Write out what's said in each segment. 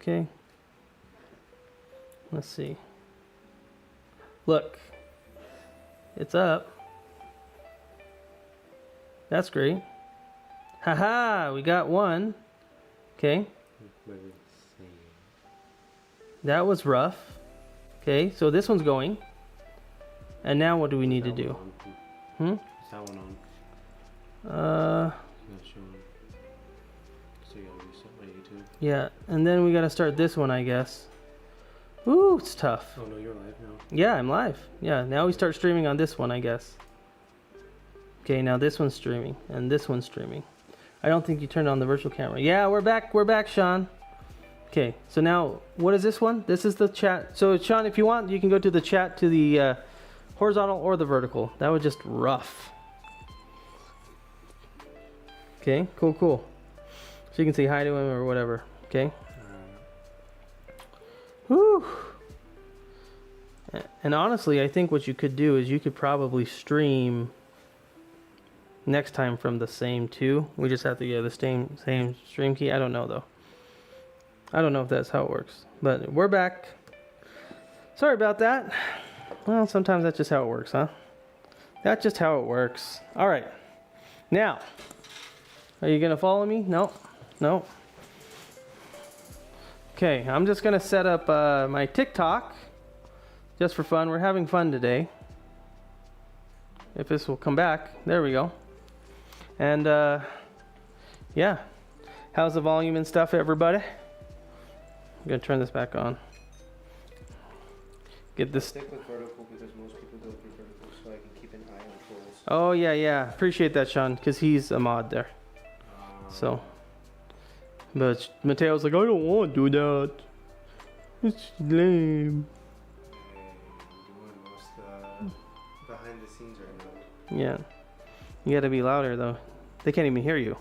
Okay. Let's see. Look. It's up. That's great. Haha, we got one. Okay. That was rough. Okay, so this one's going. And now what do we need to do? Hmm? Is that one on? So you gotta reset my YouTube. Yeah, and then we gotta start this one, I guess. Ooh, it's tough. Oh no, you're live now. Yeah, I'm live. Yeah, now we start streaming on this one, I guess. Okay, now this one's streaming, and this one's streaming. I don't think you turned on the virtual camera. Yeah, we're back, Sean. Okay, so now, what is this one? This is the chat. So, Sean, if you want, you can go to the chat to the horizontal or the vertical. That was just rough. Okay, cool. So you can say hi to him or whatever, okay? Whew. And honestly, I think what you could do is you could probably stream next time from the same two. We just have to get the same stream key. I don't know though. I don't know if that's how it works. But we're back. Sorry about that. Well, sometimes that's just how it works, huh? That's just how it works. All right. Now, are you gonna follow me? No. Okay, I'm just gonna set up my TikTok just for fun. We're having fun today. If this will come back, there we go. And yeah, how's the volume and stuff, everybody? I'm gonna turn this back on. Get this. Stick with vertical because most people go through vertical, so I can keep an eye on trolls. Oh yeah. Appreciate that, Sean, because he's a mod there. So, but Mateo's like, I don't want to do that. It's lame. I'm doing most behind the scenes right now. Yeah, you gotta be louder though. They can't even hear you.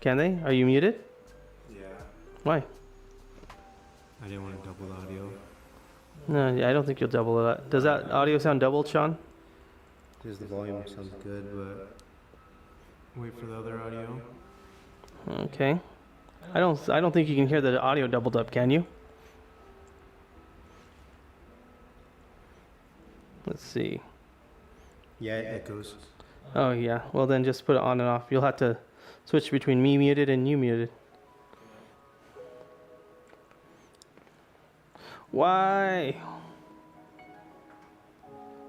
Can they? Are you muted? Yeah. Why? I didn't want to double audio. No, I don't think you'll double it. Does that audio sound doubled, Sean? Because the volume sounds good, but wait for the other audio. Okay. I don't think you can hear the audio doubled up, can you? Let's see. Yeah, it echoes. Oh yeah. Well then just put it on and off. You'll have to switch between me muted and you muted. Why?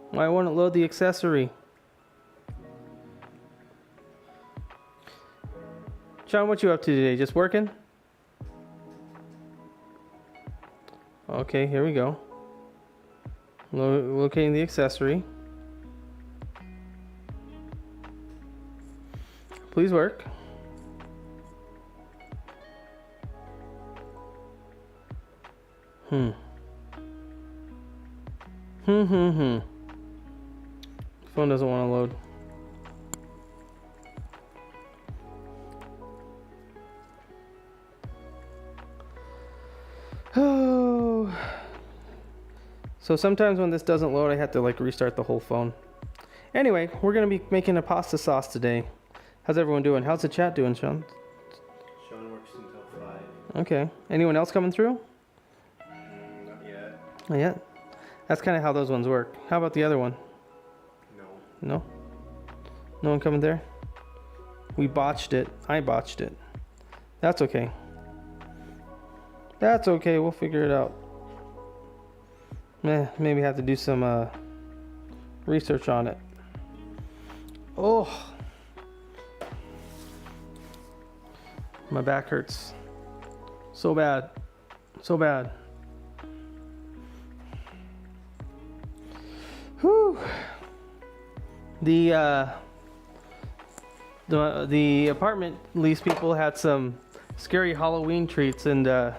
Why won't it load the accessory? Sean, what you up to today? Just working? Okay, here we go. Locating the accessory. Please work. Phone doesn't want to load. Oh. So sometimes when this doesn't load, I have to like restart the whole phone. Anyway, we're gonna be making a pasta sauce today. How's everyone doing? How's the chat doing, Sean? Sean works until 5. Okay. Anyone else coming through? Not yet. Not yet. That's kind of how those ones work. How about the other one? No. No? No one coming there? We botched it. I botched it. That's okay. That's okay. We'll figure it out. Maybe have to do some research on it. Oh. My back hurts. So bad. So bad. Whew. The apartment lease people had some scary Halloween treats, and I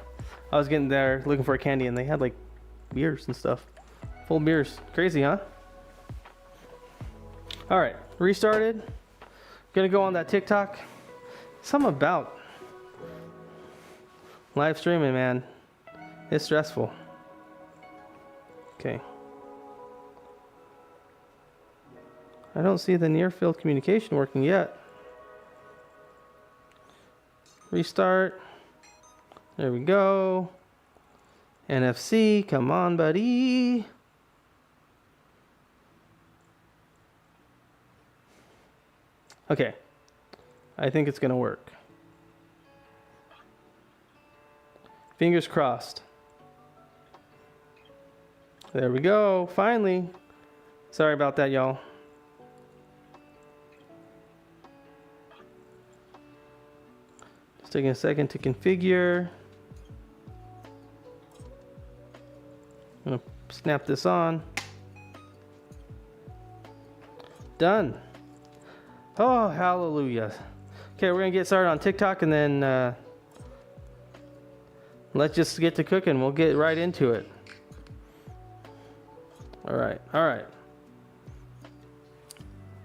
was getting there looking for a candy, and they had like beers and stuff. Full beers. Crazy, huh? All right, restarted. Gonna go on that TikTok. Something about live streaming, man. It's stressful. Okay. I don't see the near field communication working yet. Restart. There we go. NFC, come on, buddy. Okay. I think it's gonna work. Fingers crossed. There we go. Finally. Sorry about that, y'all. Just taking a second to configure. I'm gonna snap this on. Done. Oh, hallelujah. Okay, we're gonna get started on TikTok and then let's just get to cooking. We'll get right into it. All right.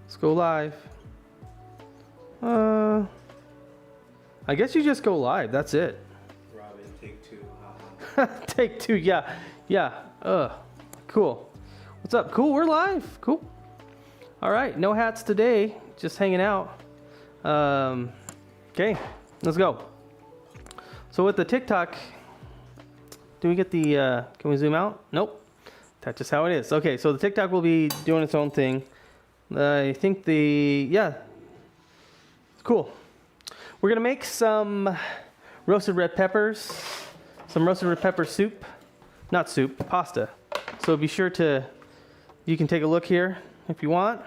Let's go live. I guess you just go live. That's it. Robin, take two. Take two. Yeah. Cool. What's up? Cool. We're live. Cool. All right. No hats today. Just hanging out. Okay. Let's go. So with the TikTok, do we get the? Can we zoom out? Nope. That's just how it is. Okay. So the TikTok will be doing its own thing. I think it's cool. We're gonna make some roasted red peppers, some roasted red pepper soup, not soup, pasta. So be sure you can take a look here if you want.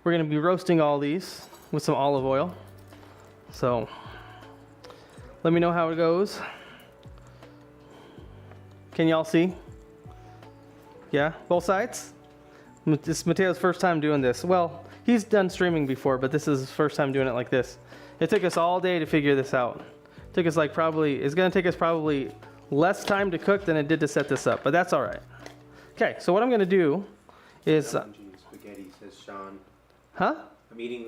We're gonna be roasting all these with some olive oil. So let me know how it goes. Can y'all see? Yeah, both sides? This is Mateo's first time doing this. Well, he's done streaming before, but this is his first time doing it like this. It took us all day to figure this out. It's gonna take us probably less time to cook than it did to set this up, but that's all right. Okay, so what I'm gonna do is... spaghetti, says Sean. Huh? I'm eating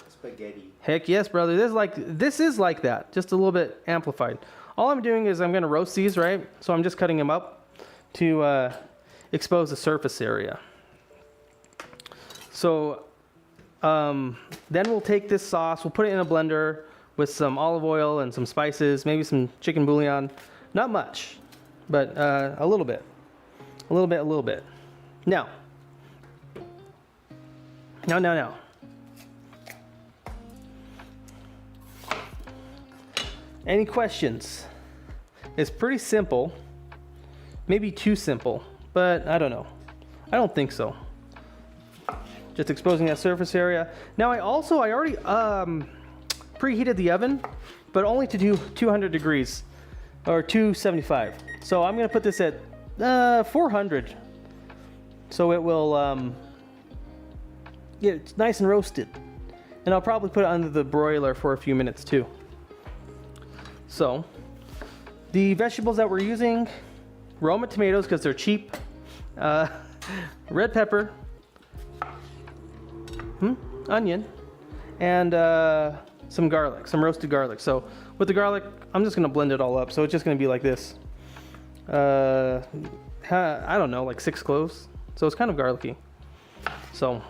spaghetti. Heck yes, brother. This is like that, just a little bit amplified. All I'm doing is I'm gonna roast these, right? So I'm just cutting them up to expose the surface area. So then we'll take this sauce, we'll put it in a blender with some olive oil and some spices, maybe some chicken bouillon. Not much, but a little bit. A little bit. Now. Any questions? It's pretty simple. Maybe too simple, but I don't know. I don't think so. Just exposing that surface area. Now I already preheated the oven, but only to do 200 degrees or 275. So I'm gonna put this at 400. So it will it's nice and roasted. And I'll probably put it under the broiler for a few minutes too. So the vegetables that we're using, Roma tomatoes because they're cheap, red pepper, onion, and some garlic, some roasted garlic. So with the garlic, I'm just gonna blend it all up. So it's just gonna be like this. I don't know, like 6 cloves. So it's kind of garlicky. So.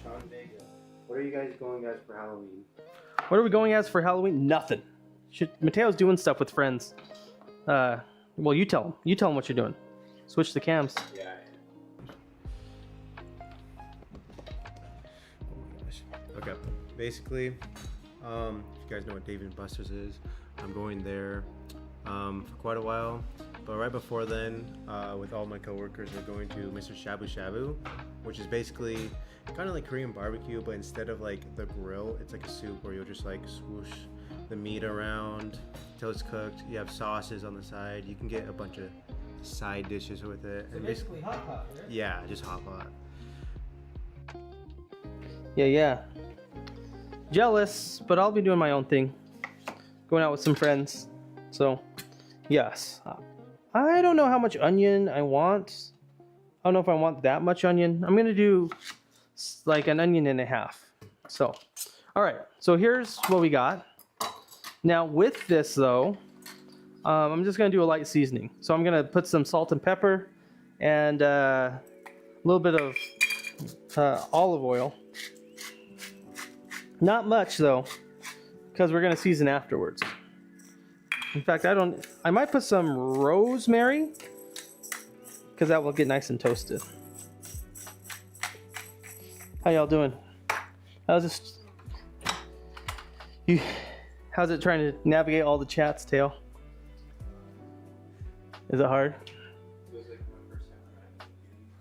Sean Vega, what are you guys going as for Halloween? What are we going as for Halloween? Nothing. Mateo's doing stuff with friends. Well, you tell him. You tell him what you're doing. Switch the cams. Yeah. Okay. Basically, if you guys know what Dave and Buster's is, I'm going there for quite a while. But right before then, with all my coworkers, we're going to Mr. Shabu Shabu, which is basically kind of like Korean barbecue, but instead of like the grill, it's like a soup where you'll just like swoosh the meat around till it's cooked. You have sauces on the side. You can get a bunch of side dishes with it. So basically hot pot, right? Yeah, just hot pot. Yeah. Jealous, but I'll be doing my own thing. Going out with some friends. So, yes. I don't know how much onion I want. I don't know if I want that much onion. I'm gonna do like an onion and a half. So, all right. So here's what we got. Now with this though, I'm just gonna do a light seasoning. So I'm gonna put some salt and pepper and a little bit of olive oil. Not much though, because we're gonna season afterwards. In fact, I might put some rosemary because that will get nice and toasted. How y'all doing? How's it trying to navigate all the chats, Tail? Is it hard?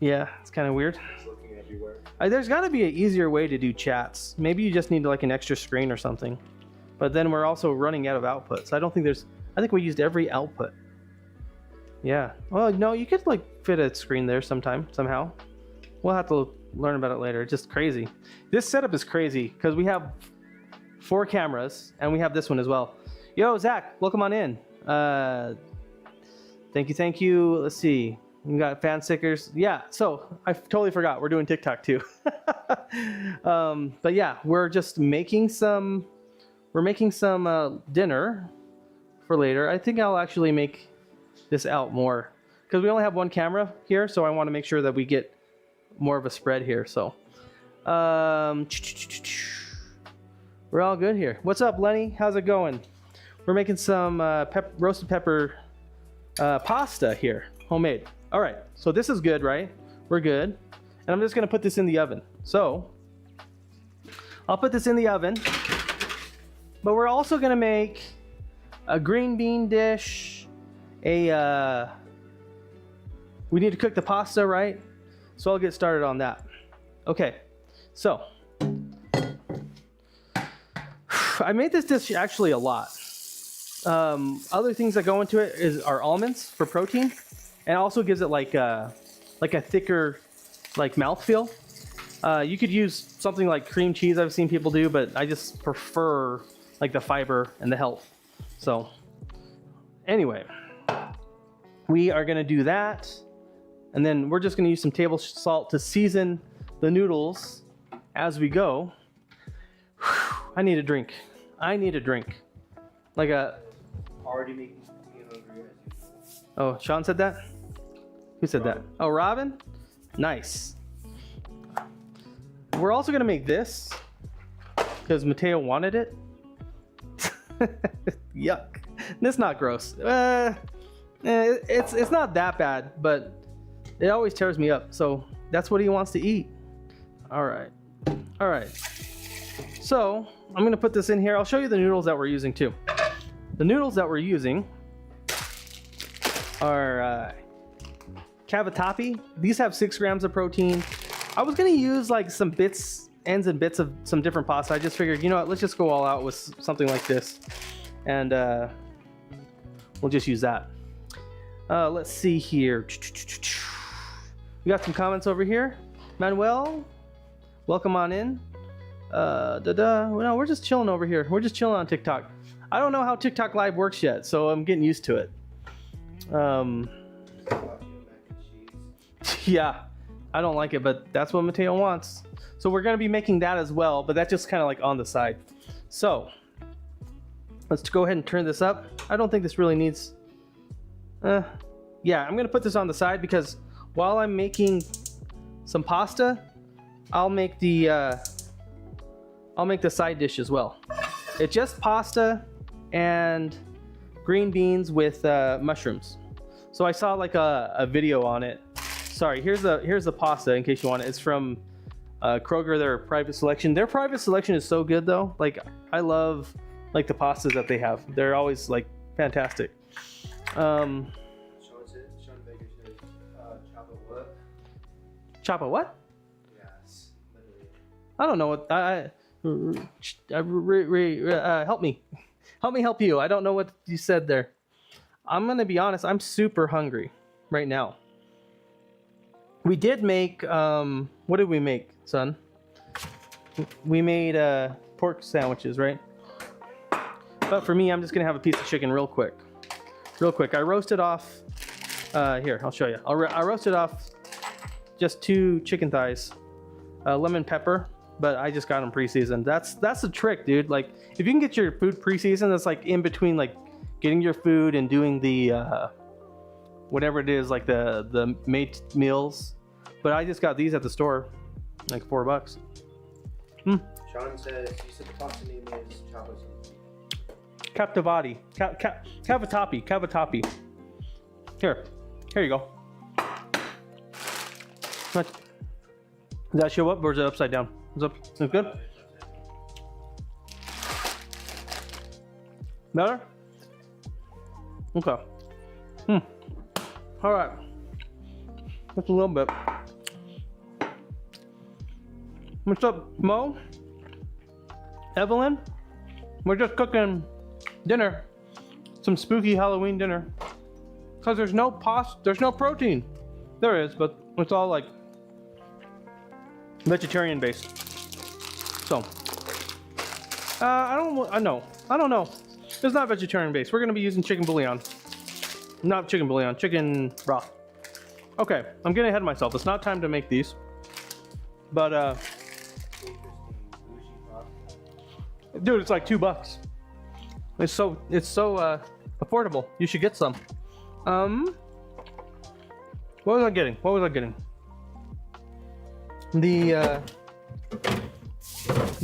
Yeah, it's kind of weird. Looking everywhere. There's got to be an easier way to do chats. Maybe you just need like an extra screen or something. But then we're also running out of outputs. I think we used every output. Yeah. Well, no, you could like fit a screen there somehow. We'll have to learn about it later. It's just crazy. This setup is crazy because we have 4 cameras and we have this one as well. Yo, Zach, welcome on in. Thank you. Let's see. We got fan stickers. Yeah, so I totally forgot. We're doing TikTok too. But yeah, we're just making some dinner for later. I think I'll actually make this out more because we only have 1 camera here, so I want to make sure that we get more of a spread here. So we're all good here. What's up, Lenny? How's it going? We're making some roasted pepper pasta here, homemade. All right, so this is good, right? We're good. And I'm just gonna put this in the oven. So I'll put this in the oven, but we're also gonna make a green bean dish, we need to cook the pasta, right? So I'll get started on that. Okay, so I made this dish actually a lot. Other things that go into it are almonds for protein, and it also gives it like a thicker like mouthfeel. You could use something like cream cheese I've seen people do, but I just prefer like the fiber and the health. So anyway, we are gonna do that, and then we're just gonna use some table salt to season the noodles as we go. I need a drink. Like a... Already making me hungry. Oh, Sean said that? Who said that? Oh, Robin? Nice. We're also gonna make this because Mateo wanted it. Yuck. That's not gross. It's not that bad, but it always tears me up. So that's what he wants to eat. All right. So I'm gonna put this in here. I'll show you the noodles that we're using too. The noodles that we're using are cavatappi. These have 6 grams of protein. I was gonna use like some ends and bits of some different pasta. I just figured, you know what, let's just go all out with something like this, and we'll just use that. Let's see here. We got some comments over here. Manuel, welcome on in. No, we're just chilling over here. We're just chilling on TikTok. I don't know how TikTok Live works yet, so I'm getting used to it. Yeah, I don't like it, but that's what Mateo wants. So we're gonna be making that as well, but that's just kind of like on the side. So let's go ahead and turn this up. I don't think this really needs... yeah, I'm gonna put this on the side because while I'm making some pasta, I'll make the side dish as well. It's just pasta and green beans with mushrooms. So I saw like a video on it. Sorry, here's the pasta in case you want it. It's from Kroger, their private selection. Their private selection is so good though. Like I love like the pastas that they have. They're always like fantastic. Sean Baker says, chop a what? Chop a what? Yes, literally. I don't know what. Help me. Help me help you. I don't know what you said there. I'm gonna be honest. I'm super hungry right now. We did make. What did we make, son? We made pork sandwiches, right? But for me, I'm just gonna have a piece of chicken real quick. I roasted off. Here, I'll show you. I roasted off just 2 chicken thighs, lemon pepper. But I just got them pre-seasoned. That's the trick, dude. Like if you can get your food pre-seasoned, that's like in between like getting your food and doing the whatever it is, like the made meals. But I just got these at the store, like $4. Sean says, you said the pasta name is chapa. Captivati. Cavatappi. Here you go. Does that show up or is it upside down? Is it good? Better? Okay. All right. Just a little bit. What's up, Mo? Evelyn? We're just cooking dinner. Some spooky Halloween dinner. Cause there's no protein. There is, but it's all like vegetarian based. So, I don't know. It's not vegetarian based. We're gonna be using chicken bouillon. Not chicken bouillon, chicken broth. Okay, I'm getting ahead of myself. It's not time to make these. But dude, it's like $2. It's so affordable. You should get some. What was I getting? The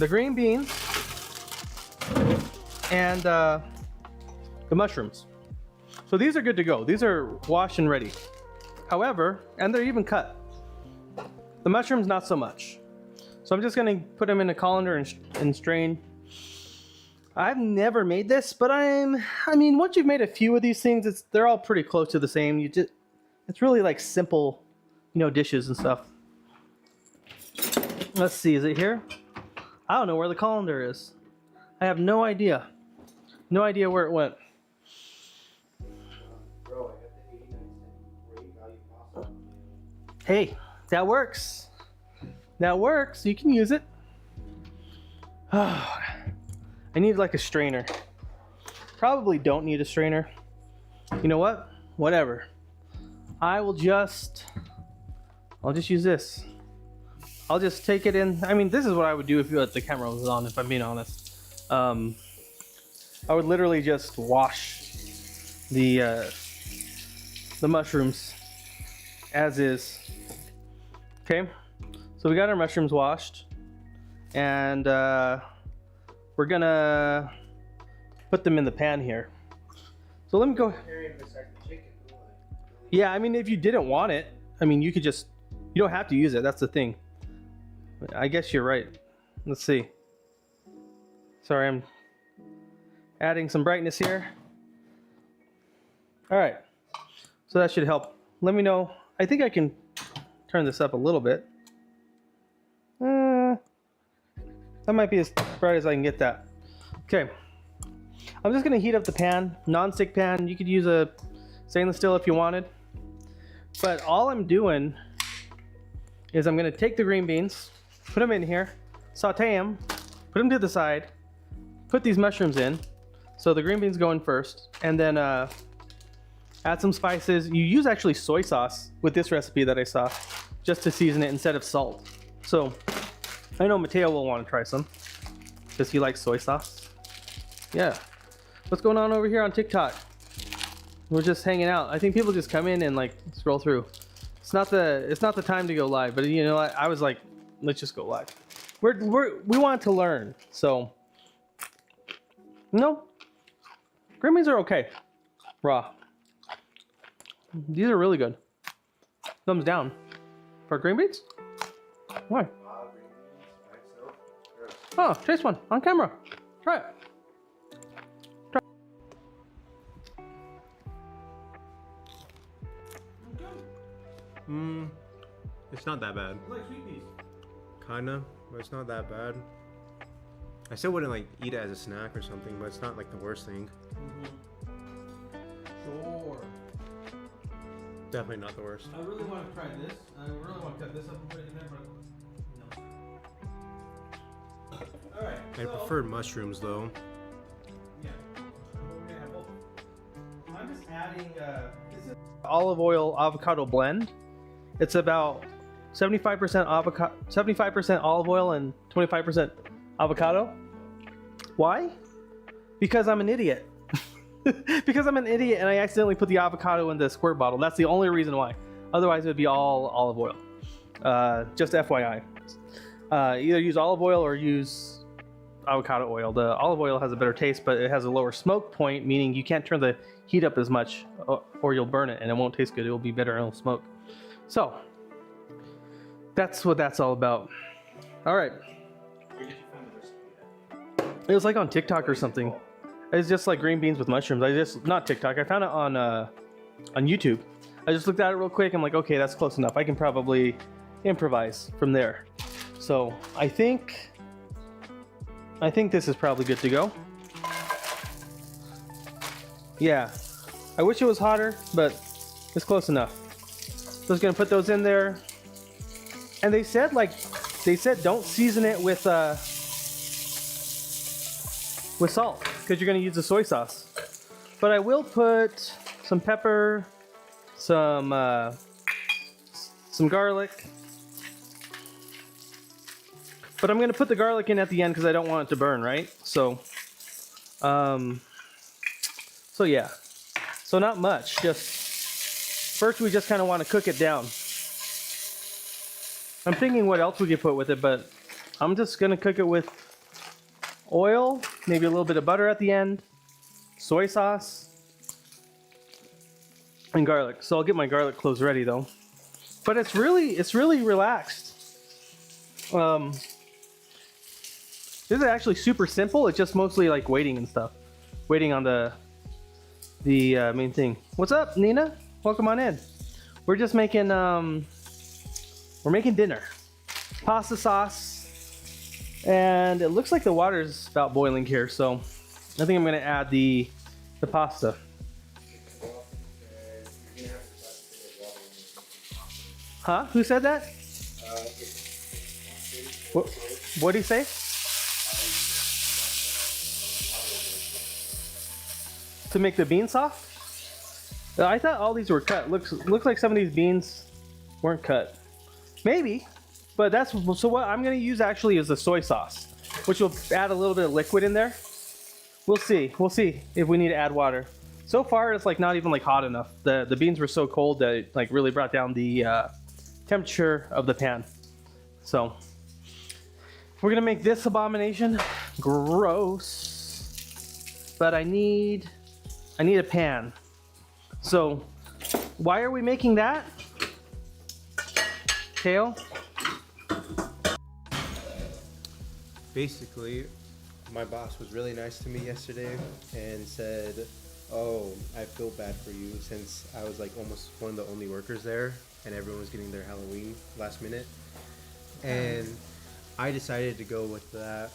green beans and the mushrooms. So these are good to go. These are washed and ready. However, and they're even cut. The mushrooms, not so much. So I'm just gonna put them in a colander and strain. I've never made this, but I mean, once you've made a few of these things, they're all pretty close to the same. It's really like simple, dishes and stuff. Let's see, is it here? I don't know where the colander is. I have no idea. No idea where it went. Bro, I got the 89-cent rate value pasta. Hey, that works. That works. You can use it. Oh, I need like a strainer. Probably don't need a strainer. You know what? Whatever. I'll just use this. I'll just take it in. I mean, this is what I would do if the camera was on, if I'm being honest. I would literally just wash the mushrooms as is. Okay, so we got our mushrooms washed, and we're gonna put them in the pan here. So let me go. Yeah, I mean, if you didn't want it, I mean, you don't have to use it. That's the thing. I guess you're right. Let's see. Sorry, I'm adding some brightness here. All right, so that should help. Let me know. I think I can turn this up a little bit. That might be as bright as I can get that. Okay, I'm just gonna heat up the pan, non-stick pan. You could use a stainless steel if you wanted. But all I'm doing is I'm gonna take the green beans, put them in here, saute them, put them to the side, put these mushrooms in. So the green beans go in first, and then add some spices. You use actually soy sauce with this recipe that I saw, just to season it instead of salt. So I know Mateo will want to try some, because he likes soy sauce. Yeah. What's going on over here on TikTok? We're just hanging out. I think people just come in and like scroll through. It's not the time to go live, but I was like, let's just go live. We want to learn, so green beans are okay, raw. These are really good. Thumbs down for green beans. Why? Oh, taste one on camera. Try it. It's not that bad. Like sweet peas. Kinda, but it's not that bad. I still wouldn't like eat it as a snack or something, but it's not like the worst thing. Sure. Definitely not the worst. I really want to try this. I really want to cut this up and put it in there, but no. All right. I prefer mushrooms though. Yeah. We're gonna have both. I'm just adding. This is olive oil avocado blend. It's about 75% avocado, 75% olive oil, and 25% avocado. Why? Because I'm an idiot. Because I'm an idiot and I accidentally put the avocado in the squirt bottle. That's the only reason why. Otherwise, it would be all olive oil. Just FYI. Either use olive oil or use avocado oil. The olive oil has a better taste, but it has a lower smoke point, meaning you can't turn the heat up as much, or you'll burn it and it won't taste good. It will be better and it'll smoke. So that's what that's all about. All right. Where did you find the recipe at? It was like on TikTok or something. It's just like green beans with mushrooms. Not TikTok. I found it on YouTube. I just looked at it real quick. I'm like, okay, that's close enough. I can probably improvise from there. So I think this is probably good to go. Yeah, I wish it was hotter, but it's close enough. So I was gonna put those in there. And they said don't season it with salt, because you're gonna use the soy sauce. But I will put some pepper, some garlic. But I'm gonna put the garlic in at the end because I don't want it to burn, right? So yeah. So not much. Just first we just kind of want to cook it down. I'm thinking what else we could put with it, but I'm just gonna cook it with oil, maybe a little bit of butter at the end, soy sauce, and garlic. So I'll get my garlic cloves ready though. But it's really relaxed. This is actually super simple. It's just mostly like waiting and stuff. Waiting on the main thing. What's up, Nina? Welcome on in. We're just making we're making dinner. Pasta sauce. And it looks like the water is about boiling here, so I think I'm gonna add the pasta. Huh? Who said that? What did he say? To make the beans soft? I thought all these were cut. Looks like some of these beans weren't cut. Maybe, but so what I'm gonna use actually is the soy sauce, which will add a little bit of liquid in there. We'll see if we need to add water. So far it's like not even like hot enough. The beans were so cold that it like really brought down the temperature of the pan. So we're gonna make this abomination. Gross. But I need a pan. So why are we making that? Kale? Basically, my boss was really nice to me yesterday and said, oh, I feel bad for you since I was like almost one of the only workers there and everyone was getting their Halloween last minute. And I decided to go with the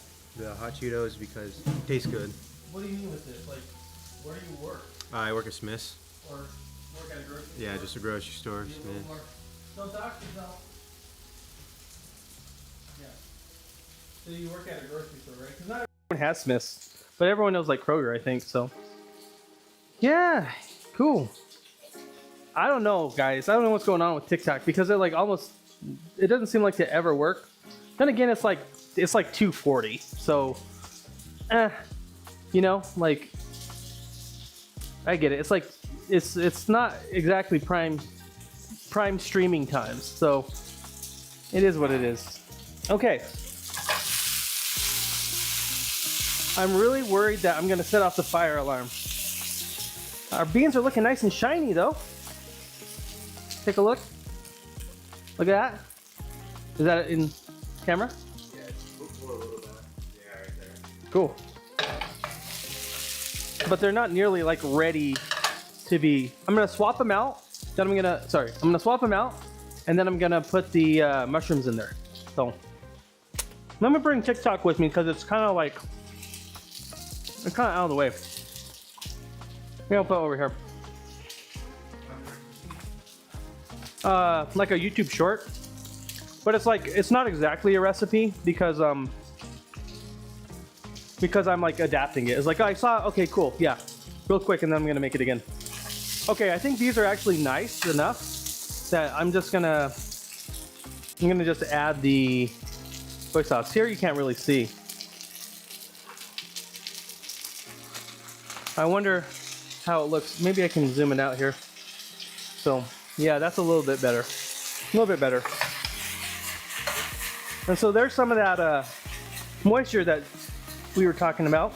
hot Cheetos because it tastes good. What do you mean with this? Like, where do you work? I work at Smith's. Or work at a grocery store? Yeah, just a grocery store, Smith. Don't dox yourself. Yeah. So you work at a grocery store, right? Because not everyone has Smith's, but everyone knows like Kroger, I think, so. Yeah, cool. I don't know, guys. I don't know what's going on with TikTok because it like it doesn't seem like to ever work. Then again, it's like 240, so, you know, like, I get it. It's like, it's not exactly prime streaming times, so it is what it is. Okay. I'm really worried that I'm gonna set off the fire alarm. Our beans are looking nice and shiny though. Take a look. Look at that. Is that in camera? Yeah, just pour a little bit. Yeah, right there. Cool. But they're not nearly like ready to be. I'm gonna swap them out. Then I'm gonna swap them out, and then I'm gonna put the mushrooms in there. So I'm gonna bring TikTok with me because it's kind of out of the way. Maybe I'll put it over here. Like a YouTube short, but it's not exactly a recipe because I'm like adapting it. It's like, oh, I saw, okay, cool, yeah, real quick, and then I'm gonna make it again. Okay, I think these are actually nice enough that I'm just gonna just add the soy sauce. Here you can't really see. I wonder how it looks. Maybe I can zoom it out here. So yeah, that's a little bit better. A little bit better. And so there's some of that moisture that we were talking about.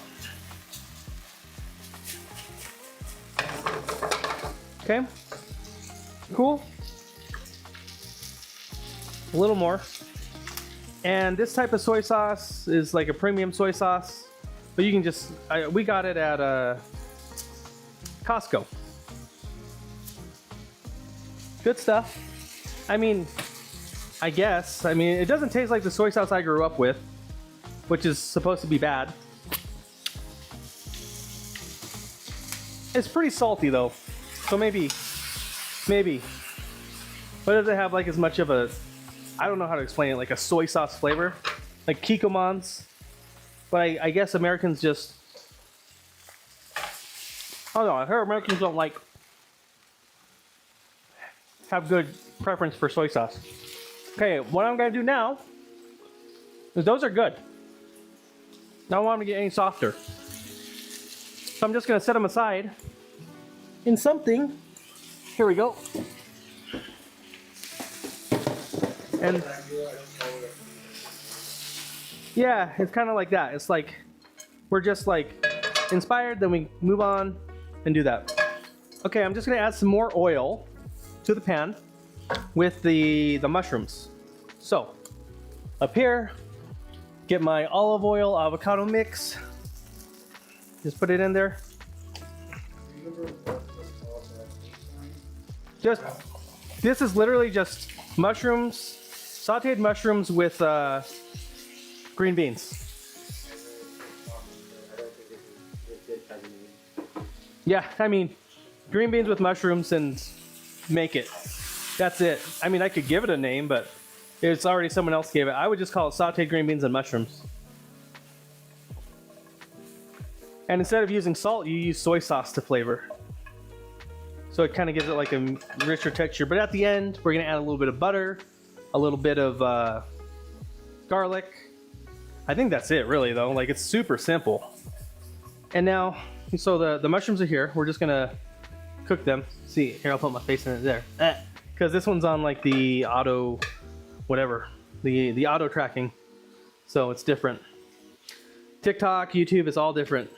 Okay, cool. A little more. And this type of soy sauce is like a premium soy sauce, but you can just, we got it at Costco. Good stuff. I mean, I guess. I mean, it doesn't taste like the soy sauce I grew up with, which is supposed to be bad. It's pretty salty though, so maybe. But does it have like as much of a, I don't know how to explain it, like a soy sauce flavor, like Kikkoman's. But I guess Americans just, I don't know, I heard Americans don't like, have good preference for soy sauce. Okay, what I'm gonna do now is those are good. Now I don't want them to get any softer. So I'm just gonna set them aside in something. Here we go. And yeah, it's kind of like that. It's like we're just like inspired, then we move on and do that. Okay, I'm just gonna add some more oil to the pan with the mushrooms. So up here, get my olive oil avocado mix. Just put it in there. Just, this is literally just mushrooms, sauteed mushrooms with green beans. Yeah, I mean, green beans with mushrooms and make it. That's it. I mean, I could give it a name, but it's already someone else gave it. I would just call it sauteed green beans and mushrooms. And instead of using salt, you use soy sauce to flavor. So it kind of gives it like a richer texture. But at the end, we're gonna add a little bit of butter, a little bit of garlic. I think that's it really though, like it's super simple. And now, so the mushrooms are here. We're just gonna cook them. See, here I'll put my face in it there. Because this one's on like the auto, whatever, the auto tracking. So it's different. TikTok, YouTube, it's all different.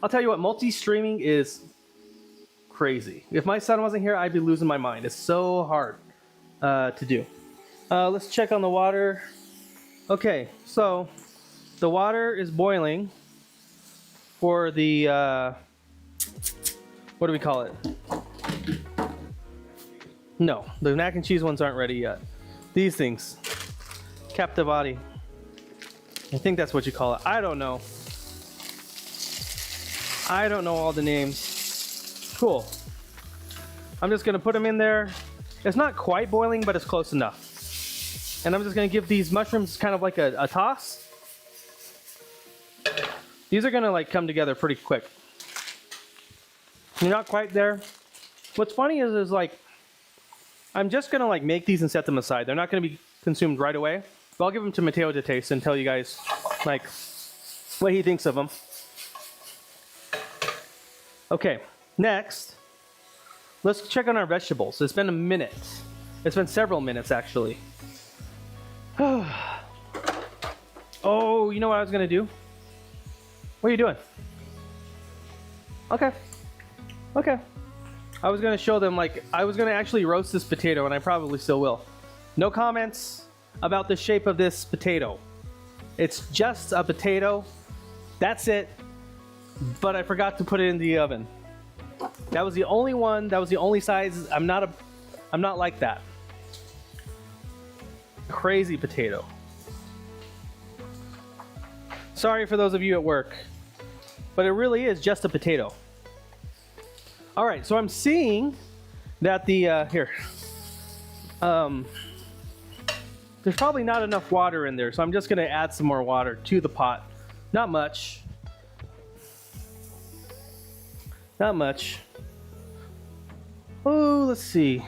I'll tell you what, multi-streaming is crazy. If my son wasn't here, I'd be losing my mind. It's so hard to do. Let's check on the water. Okay, so the water is boiling for the, what do we call it? No, the mac and cheese ones aren't ready yet. These things, Captivati. I think that's what you call it. I don't know. I don't know all the names. Cool. I'm just gonna put them in there. It's not quite boiling, but it's close enough. And I'm just gonna give these mushrooms kind of like a toss. These are gonna like come together pretty quick. You're not quite there. What's funny is like, I'm just gonna like make these and set them aside. They're not gonna be consumed right away. But I'll give them to Mateo to taste and tell you guys like what he thinks of them. Okay, next, let's check on our vegetables. It's been a minute. It's been several minutes actually. Oh, you know what I was gonna do? What are you doing? Okay. Okay. I was gonna show them like, I was gonna actually roast this potato and I probably still will. No comments about the shape of this potato. It's just a potato. That's it. But I forgot to put it in the oven. That was the only one. That was the only size. I'm not like that. Crazy potato. Sorry for those of you at work, but it really is just a potato. All right, so I'm seeing that the there's probably not enough water in there, so I'm just gonna add some more water to the pot. Not much. Not much. Oh, let's see.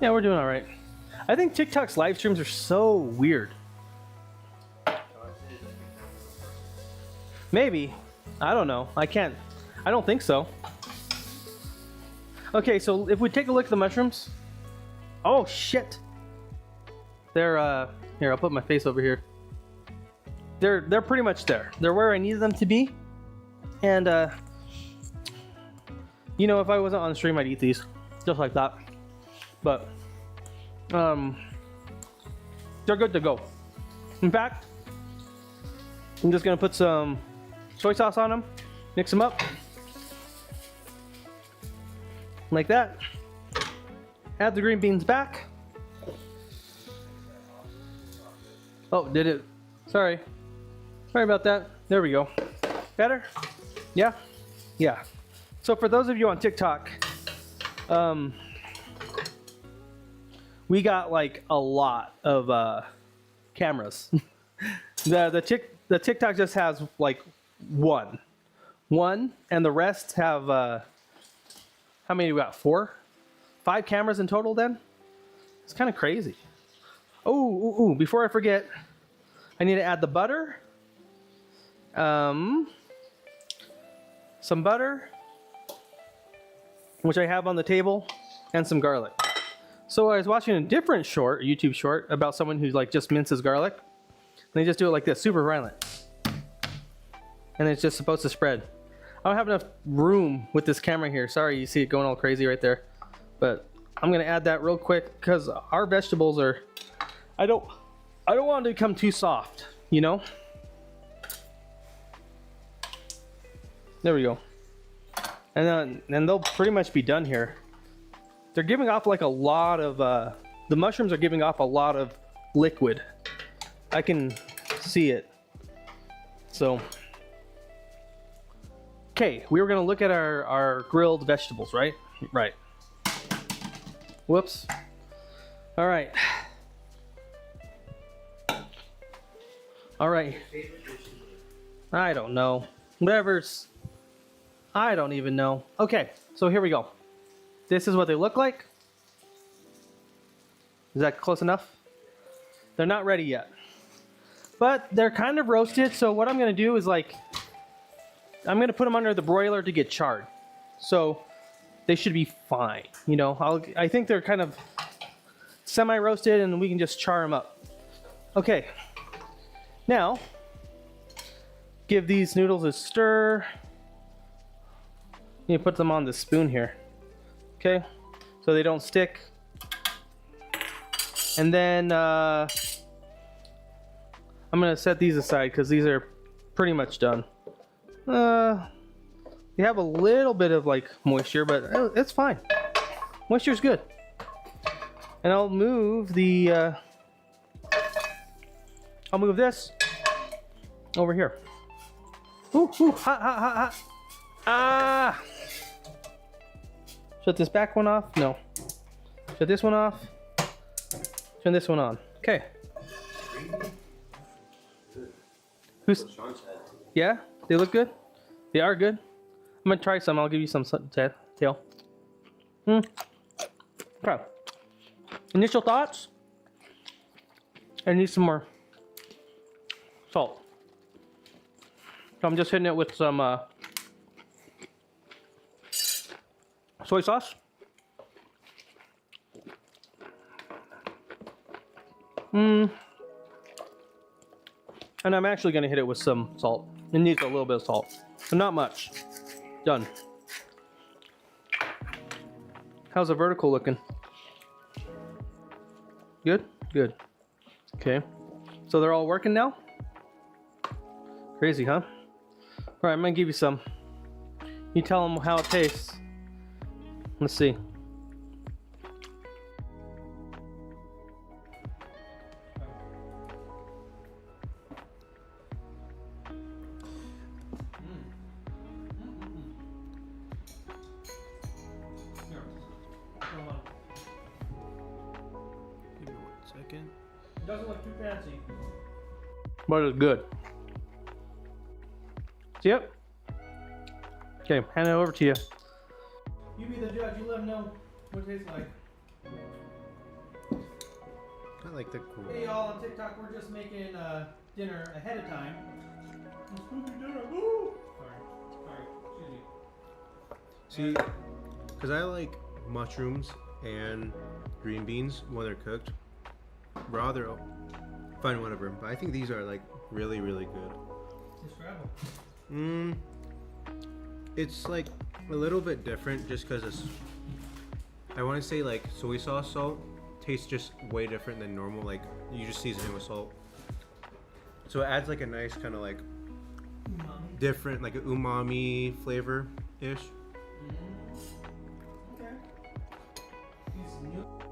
Yeah, we're doing all right. I think TikTok's live streams are so weird. Maybe. I don't know. I don't think so. Okay, so if we take a look at the mushrooms. Oh, shit. They're, here, I'll put my face over here. they're pretty much there. They're where I needed them to be. And you know, if I wasn't on stream, I'd eat these just like that. But they're good to go. In fact, I'm just gonna put some soy sauce on them, mix them up like that. Add the green beans back. Oh, did it? Sorry about that. There we go. Better? Yeah? Yeah. So for those of you on TikTok, we got like a lot of cameras. the TikTok just has like one, and the rest have how many do we got? 4, 5 cameras in total. Then it's kind of crazy. Oh, before I forget, I need to add the butter. Some butter, which I have on the table, and some garlic. So I was watching a different short, a YouTube short, about someone who like just minces garlic. And they just do it like this, super violent. And it's just supposed to spread. I don't have enough room with this camera here. Sorry, you see it going all crazy right there. But I'm gonna add that real quick because our vegetables are, I don't want them to become too soft, you know? There we go. And then they'll pretty much be done here. They're giving off like a lot of, the mushrooms are giving off a lot of liquid. I can see it. So, okay, we were gonna look at our grilled vegetables, right? Right. Whoops. All right. All right. I don't know. Whatever's, I don't even know. Okay, so here we go. This is what they look like. Is that close enough? They're not ready yet. But they're kind of roasted, so what I'm gonna do is like, I'm gonna put them under the broiler to get charred. So they should be fine, you know? I think they're kind of semi-roasted and we can just char them up. Okay, now, give these noodles a stir. You put them on the spoon here. Okay, so they don't stick. And then I'm gonna set these aside because these are pretty much done. They have a little bit of like moisture, but it's fine. Moisture's good. And I'll move the I'll move this over here. Ooh, hot. Ah! Shut this back one off. No. Shut this one off. Turn this one on. Okay. Who's? Yeah, they look good. They are good. I'm gonna try some. I'll give you some tail. Okay. Initial thoughts. I need some more salt. So I'm just hitting it with some soy sauce. And I'm actually gonna hit it with some salt. It needs a little bit of salt, but not much. Done. How's the vertical looking? Good? Good. Okay. So they're all working now? Crazy, huh? Alright, I'm gonna give you some. You tell them how it tastes. Let's see. Give me 1 second. It doesn't look too fancy, but it's good. See it? Okay, hand it over to you. You be the judge. You let them know what it tastes like. I like the cool. Hey y'all, on TikTok, we're just making dinner ahead of time. Spooky dinner. Woo! Sorry, excuse me. See, because I like mushrooms and green beans when they're cooked. Raw, they're fine, whatever. But I think these are like Really, really good. Describe It's like a little bit different just because it's, I want to say like soy sauce salt tastes just way different than normal. Like you just season it with salt. So it adds like a nice kind of like different, like an umami flavor-ish.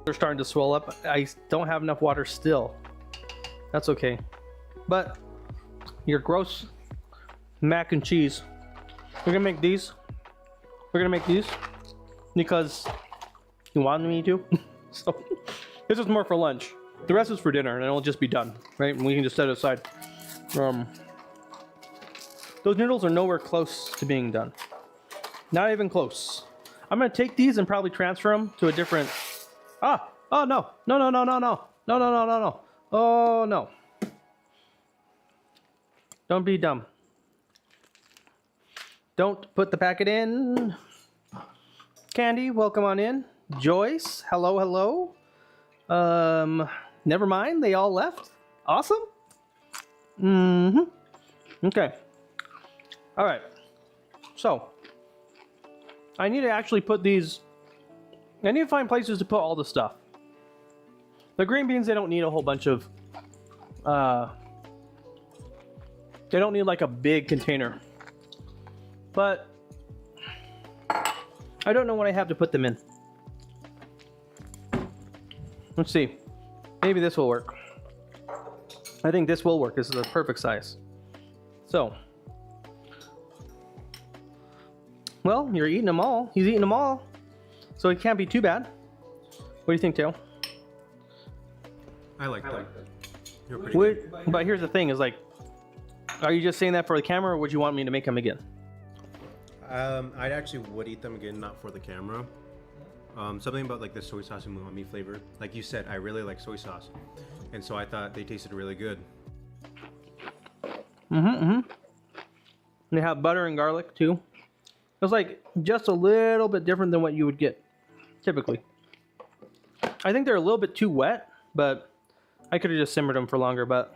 They're starting to swell up. I don't have enough water still. That's okay. But your gross mac and cheese. We're gonna make these. We're gonna make these because you wanted me to. So this is more for lunch. The rest is for dinner, and it'll just be done, right? And we can just set it aside. Those noodles are nowhere close to being done. Not even close. I'm gonna take these and probably transfer them to a different. Oh no! No! Oh no! Don't be dumb. Don't put the packet in. Candy, welcome on in. Joyce, hello. Never mind, they all left. Awesome. Okay. All right. So, I need to actually put these. I need to find places to put all the stuff. The green beans, they don't need a whole bunch of. They don't need like a big container. But I don't know what I have to put them in. Let's see. Maybe this will work. I think this will work. This is the perfect size. So. Well, you're eating them all. He's eating them all. So it can't be too bad. What do you think, Tail? I like them. You're pretty good. But here's the thing: is like, are you just saying that for the camera, or would you want me to make them again? I actually would eat them again, not for the camera. Something about like the soy sauce and umami flavor. Like you said, I really like soy sauce, and so I thought they tasted really good. They have butter and garlic too. It's like just a little bit different than what you would get typically. I think they're a little bit too wet, but I could have just simmered them for longer. But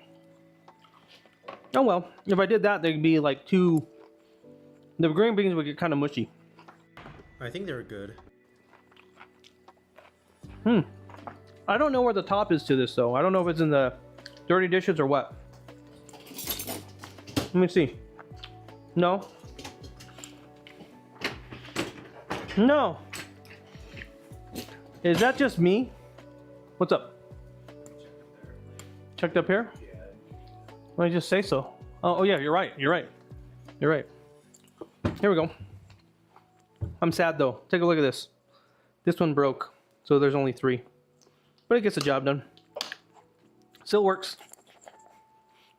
oh well, if I did that, they'd be like too. The green beans would get kind of mushy. I think they're good. I don't know where the top is to this though. I don't know if it's in the dirty dishes or what. Let me see. No. No. Is that just me? What's up? Checked up here? Why just say so? Oh yeah, you're right. You're right. Here we go. I'm sad though. Take a look at this. This one broke, so there's only 3. But it gets the job done. Still works.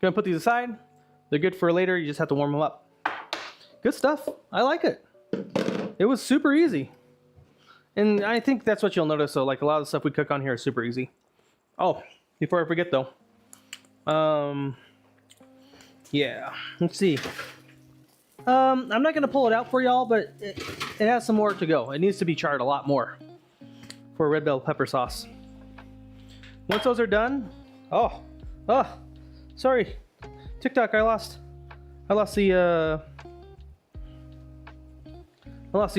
Gonna put these aside. They're good for later. You just have to warm them up. Good stuff. I like it. It was super easy. And I think that's what you'll notice though. Like a lot of the stuff we cook on here is super easy. Oh, before I forget though. Yeah. Let's see. I'm not gonna pull it out for y'all, but it has some more to go. It needs to be charred a lot more for red bell pepper sauce. Once those are done, sorry, TikTok, I lost the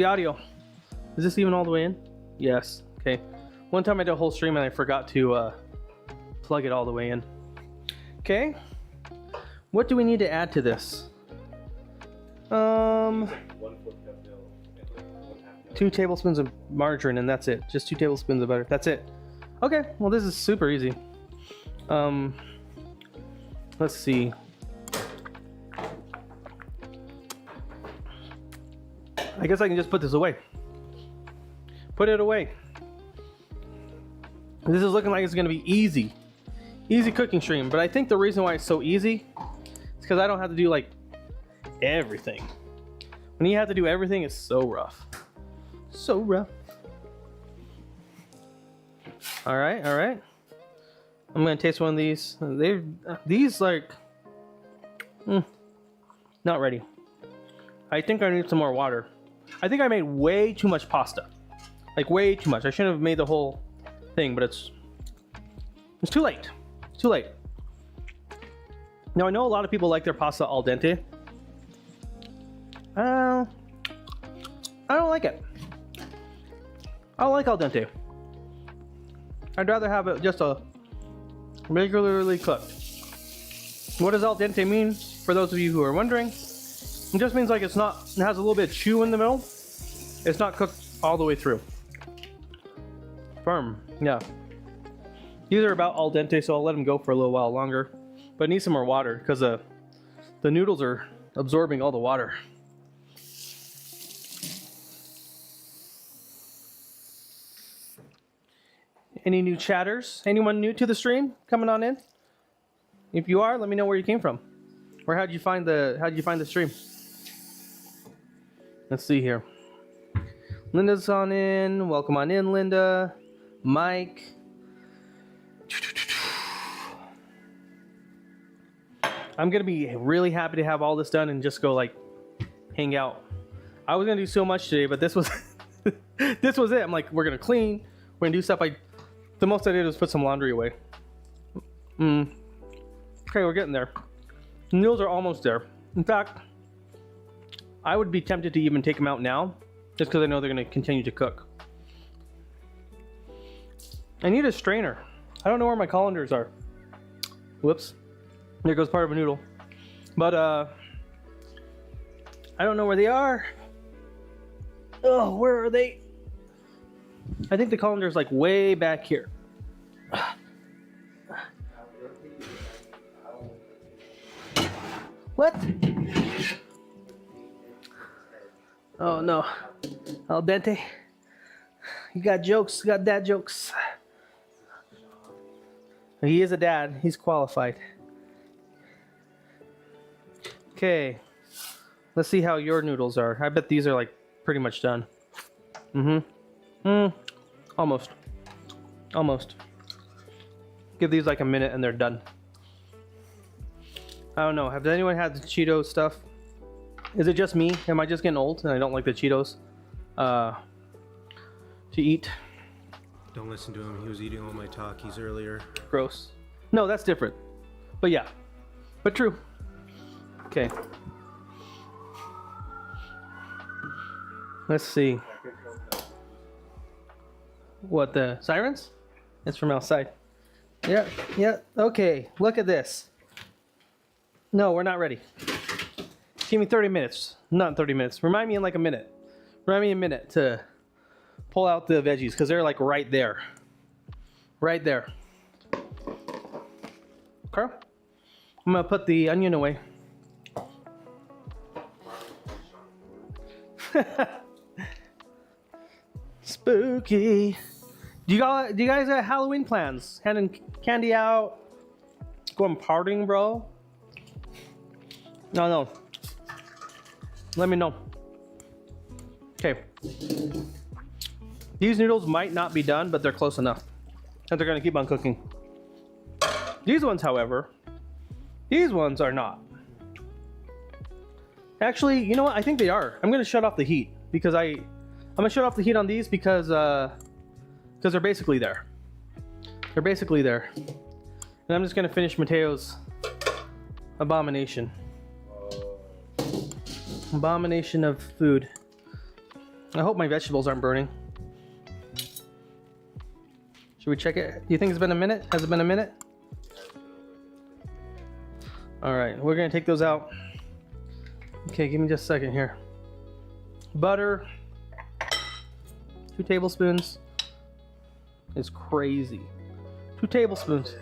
audio. Is this even all the way in? Yes. Okay. One time I did a whole stream and I forgot to plug it all the way in. Okay. What do we need to add to this? 2 tablespoons of margarine and that's it. Just 2 tablespoons of butter. That's it. Okay, well this is super easy. Let's see. I guess I can just put this away. Put it away. This is looking like it's gonna be easy. Easy cooking stream, but I think the reason why it's so easy is because I don't have to do like everything. When you have to do everything, it's so rough. So rough. All right. I'm gonna taste one of these. These like, not ready. I think I need some more water. I think I made way too much pasta. Like way too much. I shouldn't have made the whole thing, but it's too late. Too late. Now I know a lot of people like their pasta al dente. I don't like it. I don't like al dente. I'd rather have it just a regularly cooked. What does al dente mean? For those of you who are wondering, it just means like it has a little bit of chew in the middle. It's not cooked all the way through. Firm, yeah. These are about al dente, so I'll let them go for a little while longer. But I need some more water because the noodles are absorbing all the water. Any new chatters? Anyone new to the stream coming on in? If you are, let me know where you came from. Or how'd you find the stream? Let's see here. Linda's on in. Welcome on in, Linda. Mike. I'm gonna be really happy to have all this done and just go like hang out. I was gonna do so much today, but this was this was it. I'm like, we're gonna clean, we're gonna do stuff. The most I did was put some laundry away. Okay, we're getting there. The noodles are almost there. In fact, I would be tempted to even take them out now, just because I know they're gonna continue to cook. I need a strainer. I don't know where my colanders are. Whoops. There goes part of a noodle. But I don't know where they are. Oh, where are they? I think the colander is like way back here. What? Oh no. Al dente. You got jokes, you got dad jokes. He is a dad, he's qualified. Okay. Let's see how your noodles are. I bet these are like pretty much done. Almost. Almost. Give these like a minute and they're done. I don't know. Have anyone had the Cheeto stuff? Is it just me? Am I just getting old and I don't like the Cheetos to eat? Don't listen to him. He was eating all my Takis earlier. Gross. No, that's different. But yeah. But true. Okay. Let's see. What, the sirens? It's from outside. Yeah, yeah. Okay, look at this. No, we're not ready. Give me 30 minutes. Not 30 minutes. Remind me in like a minute. Remind me a minute to pull out the veggies because they're like right there. Right there. Okay. I'm gonna put the onion away. Spooky. Do you guys have Halloween plans? Handing candy out? Going partying, bro? No. Let me know. Okay. These noodles might not be done, but they're close enough. And they're gonna keep on cooking. These ones, however, these ones are not. Actually, you know what? I think they are. I'm gonna shut off the heat because I'm gonna shut off the heat on these because they're basically there. They're basically there. And I'm just gonna finish Mateo's abomination. Abomination of food. I hope my vegetables aren't burning. Should we check it? Do you think it's been a minute? Has it been a minute? Alright, we're gonna take those out. Okay, give me just a second here. Butter. 2 tablespoons. It's crazy. 2 tablespoons.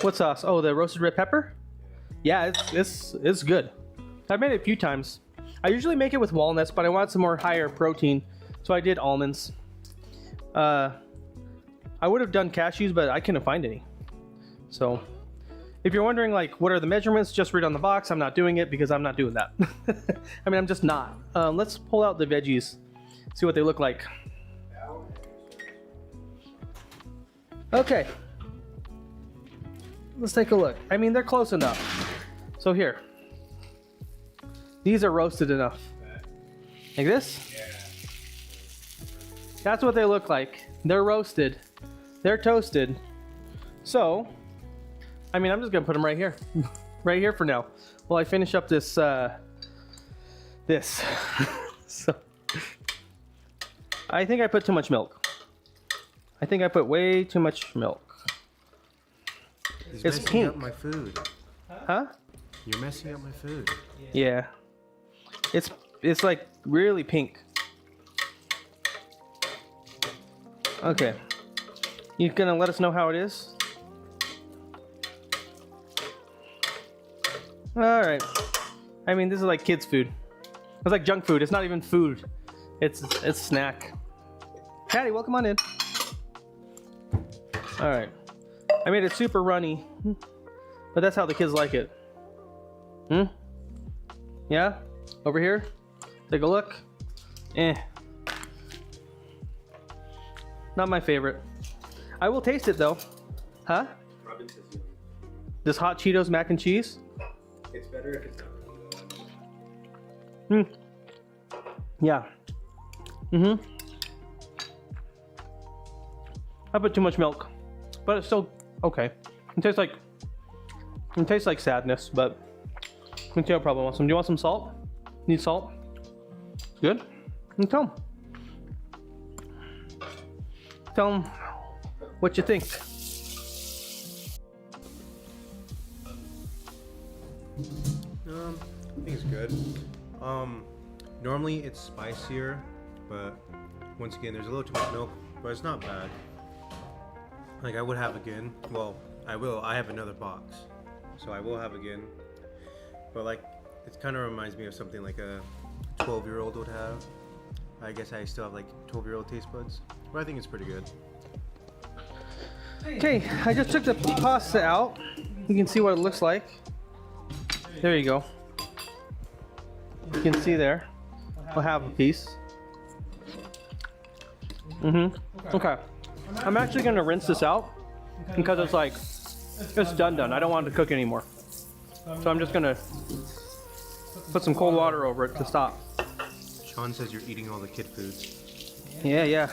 What sauce? Oh, the roasted red pepper? Yeah, it's good. I've made it a few times. I usually make it with walnuts, but I want some more higher protein, so I did almonds. I would have done cashews, but I couldn't find any. So, if you're wondering like what are the measurements, just read on the box. I'm not doing it because I'm not doing that. I mean, I'm just not. Let's pull out the veggies, see what they look like. Okay. Let's take a look. I mean, they're close enough. So here. These are roasted enough. Like this? That's what they look like. They're roasted. They're toasted. So, I mean, I'm just gonna put them right here, right here for now. While I finish up this, this. So, I think I put too much milk. I think I put way too much milk. He's It's messing pink. up my food. Huh? You're messing up my food. Yeah. It's like really pink. Okay. You gonna let us know how it is? Alright. I mean, this is like kids' food. It's like junk food. It's not even food. It's snack. Patty, welcome on in. Alright. I made it super runny. But that's how the kids like it. Hmm? Yeah? Over here? Take a look. Eh. Not my favorite. I will taste it though. Huh? Robin says yummy. This hot Cheetos mac and cheese? It's better if it's not. Hmm. Yeah. Mm-hmm. I put too much milk. But it's still okay. It tastes like sadness, but Mateo probably wants some. Do you want some salt? Need salt? Good? And tell him. Tell him what you think. I think it's good. Normally it's spicier, but once again, there's a little too much milk, but it's not bad. Like I would have again. Well, I will. I have another box, so I will have again. But like, it kind of reminds me of something like a 12-year-old would have. I guess I still have like 12-year-old taste buds, but I think it's pretty good. Okay, I just took the pasta out. You can see what it looks like. There you go. You can see there. We'll have a piece. Okay. I'm actually gonna rinse this out because it's like, it's done. I don't want it to cook anymore. So I'm just gonna put some cold water over it to stop. Sean says you're eating all the kid foods. Yeah.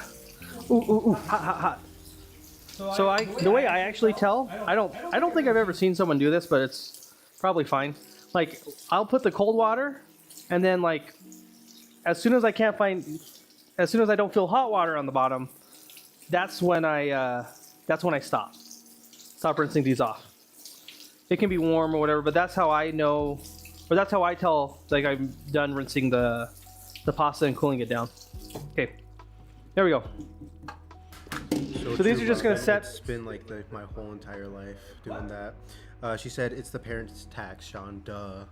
Ooh, hot. So the way I actually tell, I don't think I've ever seen someone do this, but it's probably fine. Like, I'll put the cold water, and then like, as soon as I don't feel hot water on the bottom, that's when I stop rinsing these off. It can be warm or whatever, but that's how I know, or that's how I tell, like, I'm done rinsing the pasta and cooling it down. Okay, there we go. So these are just gonna set. It's been like my whole entire life doing that. She said it's the parents' tax, Sean. Duh.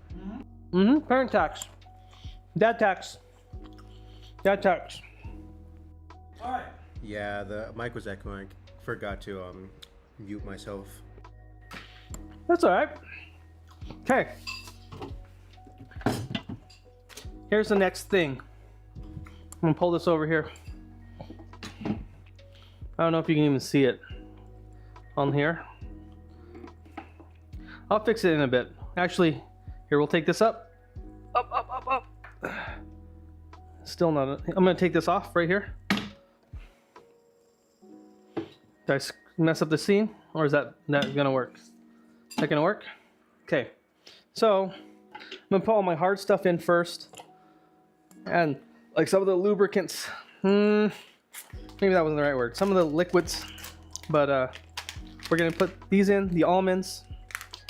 Parent tax. Dad tax. All right. Yeah, the mic was echoing. I forgot to mute myself. That's all right. Okay. Here's the next thing. I'm gonna pull this over here. I don't know if you can even see it on here. I'll fix it in a bit. Actually, here, we'll take this up. Up. Still not. I'm gonna take this off right here. Did I mess up the scene, or is that gonna work? Is that gonna work? Okay. So I'm gonna put all my hard stuff in first, and like some of the lubricants. Maybe that wasn't the right word. Some of the liquids, but we're gonna put these in, the almonds,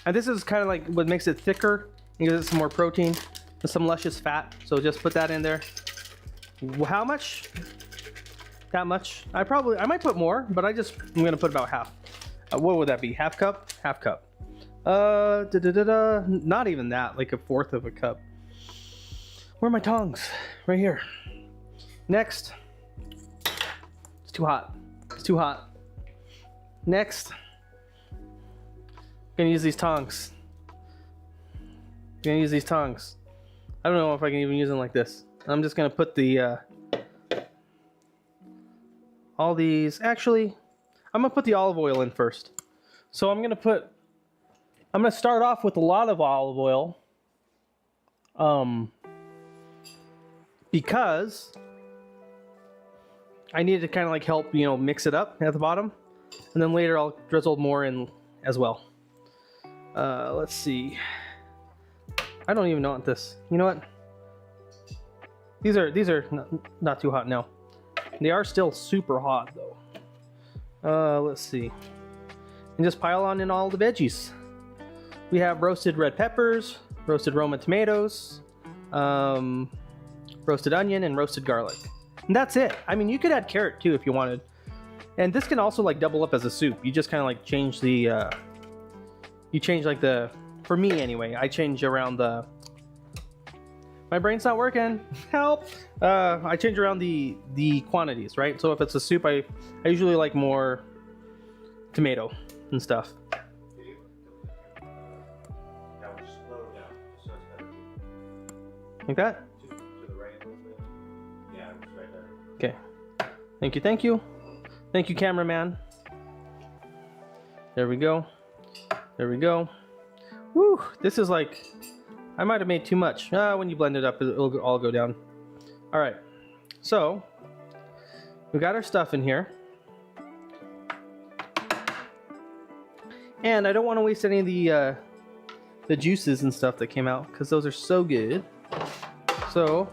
and this is kind of like what makes it thicker and gives it some more protein and some luscious fat. So just put that in there. How much? That much? I might put more, but I'm gonna put about half. What would that be? Half cup? Half cup. Not even that, like a fourth of a cup. Where are my tongs? Right here. Next. It's too hot. Next. Gonna use these tongs. I don't know if I can even use them like this. I'm just gonna put the all these. Actually, I'm gonna put the olive oil in first. So I'm gonna start off with a lot of olive oil, because I need to kind of like help, mix it up at the bottom, and then later I'll drizzle more in as well. Let's see. I don't even know what this. You know what? These are not too hot now. They are still super hot though. Let's see. And just pile on in all the veggies. We have roasted red peppers, roasted Roma tomatoes, roasted onion, and roasted garlic. And that's it. I mean, you could add carrot too if you wanted. And this can also like double up as a soup. You just kind of like change the, for me anyway, I change around the, my brain's not working, help. I change around the quantities, right? So if it's a soup, I usually like more tomato and stuff. Like that? To the right a little bit. Yeah, it's right there. Okay. Thank you, thank you. Thank you, cameraman. There we go. There we go. Woo! This is like, I might have made too much. When you blend it up, it'll all go down. All right. So, we got our stuff in here. And I don't want to waste any of the juices and stuff that came out because those are so good. So,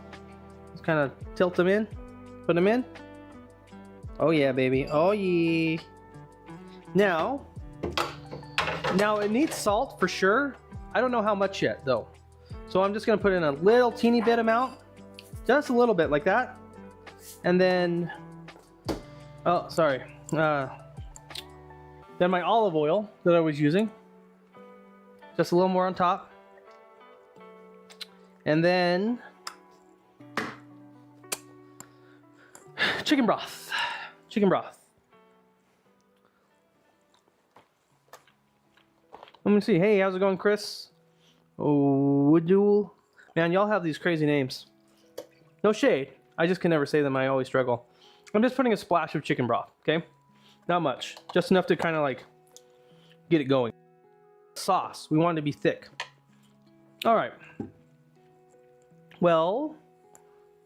let's kind of tilt them in, put them in. Oh yeah, baby. Oh yeah. Now it needs salt for sure. I don't know how much yet though. So I'm just gonna put in a little teeny bit amount, just a little bit like that. And then, oh, sorry. Then my olive oil that I was using, just a little more on top. And then chicken broth. Chicken broth. Let me see. Hey, how's it going, Chris? Oh, Woodul. Man, y'all have these crazy names. No shade. I just can never say them. I always struggle. I'm just putting a splash of chicken broth, okay? Not much. Just enough to kind of like get it going. Sauce. We want it to be thick. All right. Well,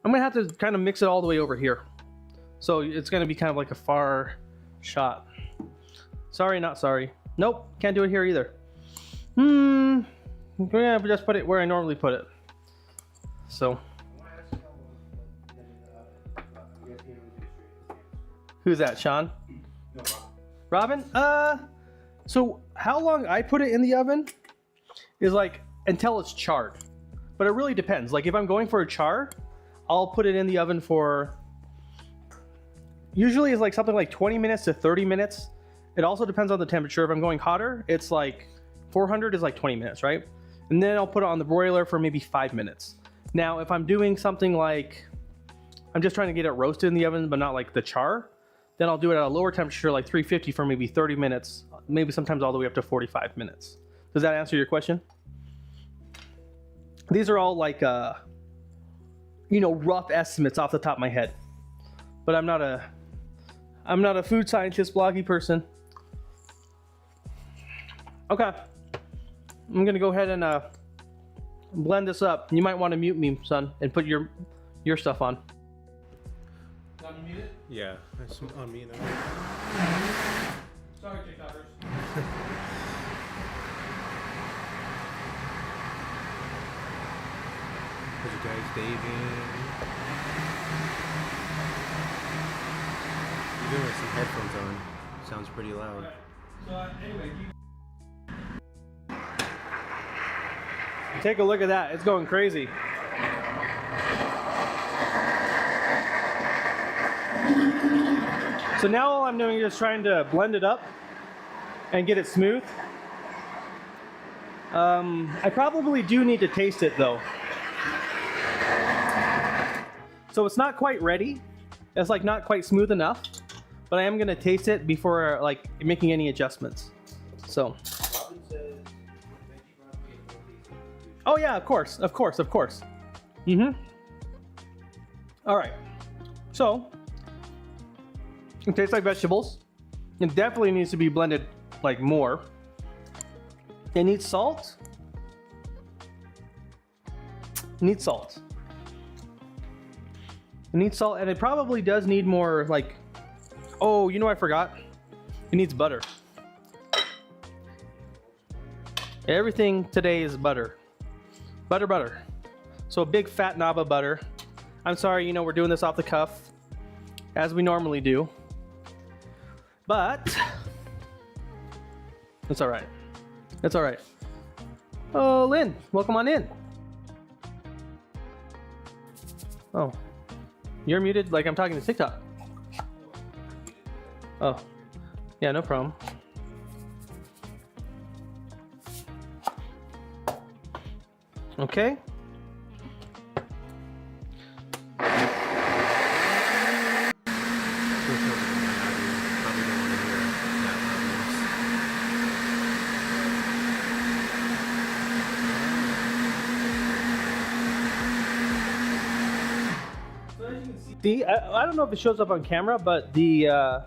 I'm going to have to kind of mix it all the way over here. So it's going to be kind of like a far shot. Sorry, not sorry. Nope, can't do it here either. We're going to just put it where I normally put it. So. Who's that, Sean? No, Robin? So how long I put it in the oven is like until it's charred. But it really depends. Like if I'm going for a char, I'll put it in the oven for usually it's like something like 20 minutes to 30 minutes. It also depends on the temperature. If I'm going hotter, it's like 400 is like 20 minutes, right? And then I'll put it on the broiler for maybe 5 minutes. Now, if I'm doing something like, I'm just trying to get it roasted in the oven, but not like the char, then I'll do it at a lower temperature, like 350 for maybe 30 minutes, maybe sometimes all the way up to 45 minutes. Does that answer your question? These are all like, rough estimates off the top of my head, but I'm not a food scientist bloggy person. Okay, I'm gonna go ahead and blend this up. You might want to mute me, son, and put your stuff on. Unmuted? yeah, that's on me now. Sorry, TikTokers. There's you guys, David. Even with some headphones on, sounds pretty loud. So anyway, take a look at that. It's going crazy. So now all I'm doing is just trying to blend it up and get it smooth. I probably do need to taste it though. So it's not quite ready. It's like not quite smooth enough, but I am gonna taste it before like making any adjustments. So. Oh yeah, of course. Mm-hmm. All right. So it tastes like vegetables. It definitely needs to be blended like more. It needs salt. It needs salt. It needs salt, and it probably does need more like, oh, you know, I forgot. It needs butter. Everything today is butter. Butter, butter. So a big fat knob of butter. I'm sorry, you know, we're doing this off the cuff, as we normally do. But it's all right. It's all right. Oh, Lynn, welcome on in. Oh, you're muted like I'm talking to TikTok. Oh, yeah, no problem. Okay. See, I don't know if it shows up on camera, but it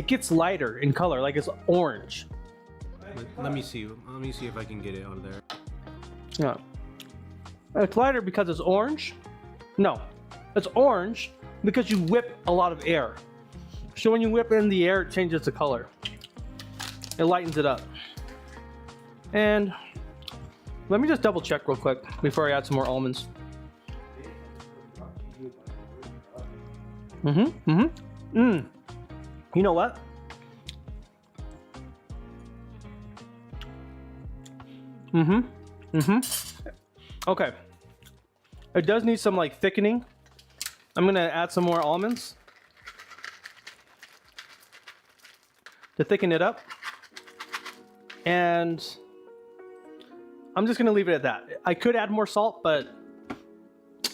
gets lighter in color, like it's orange. Let me see. Let me see if I can get it on there. Yeah. It's lighter because it's orange. No, it's orange because you whip a lot of air. So when you whip in the air, it changes the color. It lightens it up. And let me just double check real quick before I add some more almonds. You know what? Okay. It does need some like thickening. I'm gonna add some more almonds to thicken it up. And I'm just gonna leave it at that. I could add more salt, but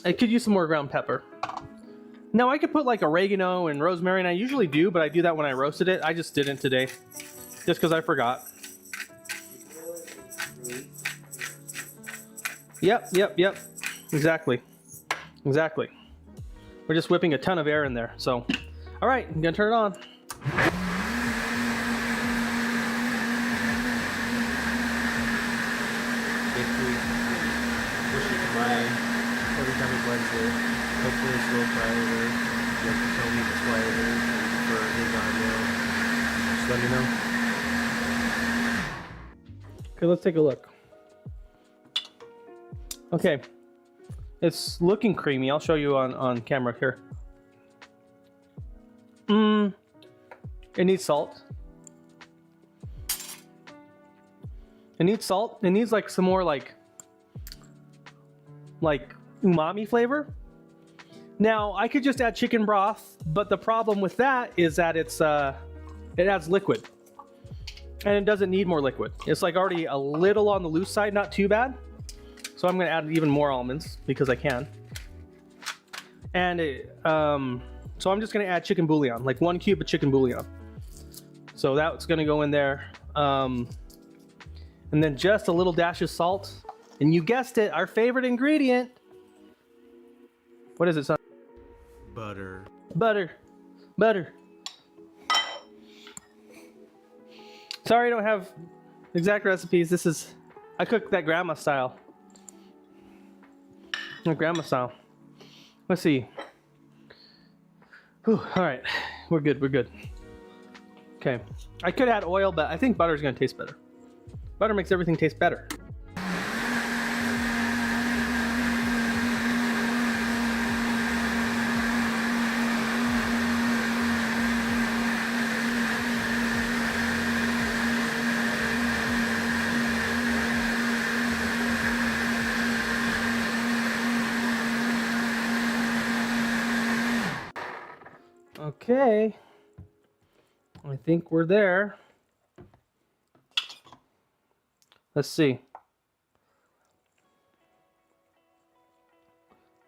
I could use some more ground pepper. Now I could put like oregano and rosemary, and I usually do, but I do that when I roasted it. I just didn't today, just because I forgot. Yep. Exactly. We're just whipping a ton of air in there. So, all right, I'm gonna turn it on. Basically, push it to mine every time it blends it. Hopefully it's low quieter. You have to tell me if it's quieter for his audio. Just let me know. Okay, let's take a look. Okay, it's looking creamy. I'll show you on camera here. It needs salt. It needs salt. It needs like some more like umami flavor. Now I could just add chicken broth, but the problem with that is that it adds liquid, and it doesn't need more liquid. It's like already a little on the loose side, not too bad. So I'm gonna add even more almonds because I can. And so I'm just gonna add chicken bouillon, like 1 cube of chicken bouillon. So that's gonna go in there. And then just a little dash of salt. And you guessed it, our favorite ingredient. What is it, son? Butter. Butter. Sorry I don't have exact recipes. I cook that grandma style. Grandma style. Let's see. Whew, all right, we're good. Okay, I could add oil, but I think butter is gonna taste better. Butter makes everything taste better. Okay, I think we're there. Let's see.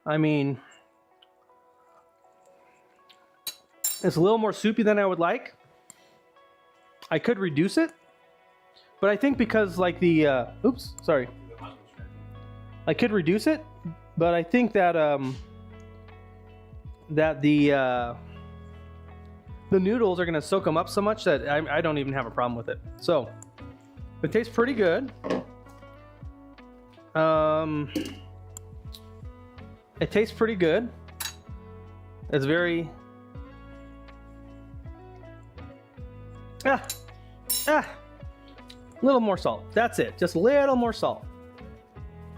I mean, it's a little more soupy than I would like. I could reduce it, but I think because like the, oops, sorry. I could reduce it, but I think that, the noodles are gonna soak them up so much that I don't even have a problem with it. So, it tastes pretty good. It tastes pretty good. It's very... A little more salt. That's it. Just a little more salt.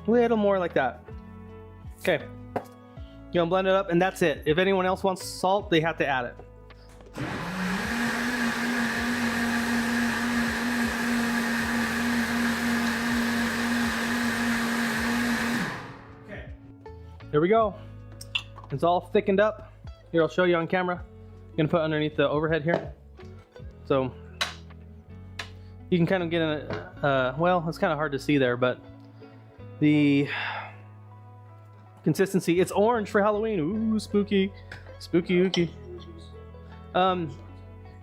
A little more like that. Okay. You're gonna blend it up, and that's it. If anyone else wants salt, they have to add it. Okay. There we go. It's all thickened up. Here, I'll show you on camera. I'm gonna put underneath the overhead here. So you can kind of get a, well, it's kind of hard to see there, but the consistency, it's orange for Halloween. Ooh, spooky, spooky ooky.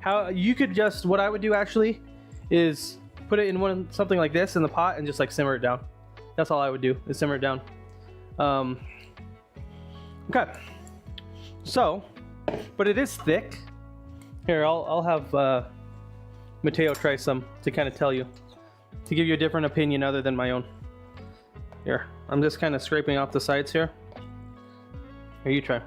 How you could just, what I would do actually is put it in something like this in the pot and just like simmer it down. That's all I would do, is simmer it down. Okay, so, but it is thick. Here, I'll have Mateo try some to kind of tell you, to give you a different opinion other than my own. Here, I'm just kind of scraping off the sides here. Here, you try.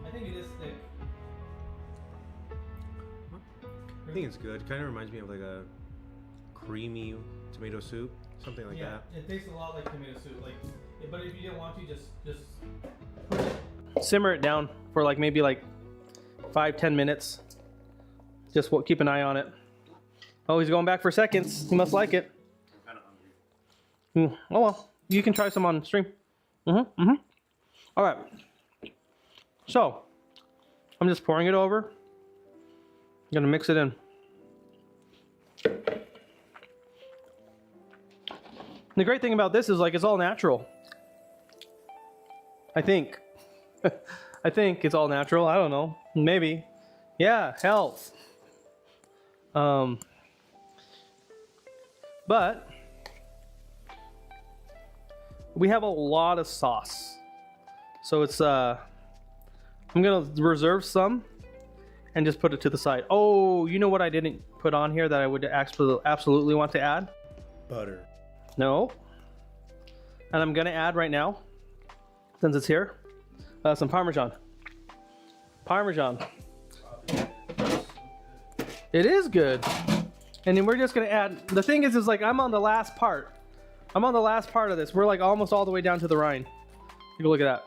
I think it is thick. I think it's good. Kind of reminds me of like a creamy tomato soup, something like that. It tastes a lot like tomato soup. Like, but if you didn't want to, just simmer it down for like maybe like 5-10 minutes. Just keep an eye on it. Oh, he's going back for seconds. He must like it. I'm kind of hungry. Oh well, you can try some on stream. All right. So, I'm just pouring it over. I'm gonna mix it in. The great thing about this is like it's all natural. I think. I think it's all natural. I don't know. Maybe. Yeah, health. But we have a lot of sauce. So it's I'm gonna reserve some and just put it to the side. Oh, you know what I didn't put on here that I would absolutely want to add? Butter. No. And I'm gonna add right now, since it's here, some Parmesan. Parmesan. It is good. And then we're just gonna add, the thing is like I'm on the last part. I'm on the last part of this. We're like almost all the way down to the rind. Take a look at that.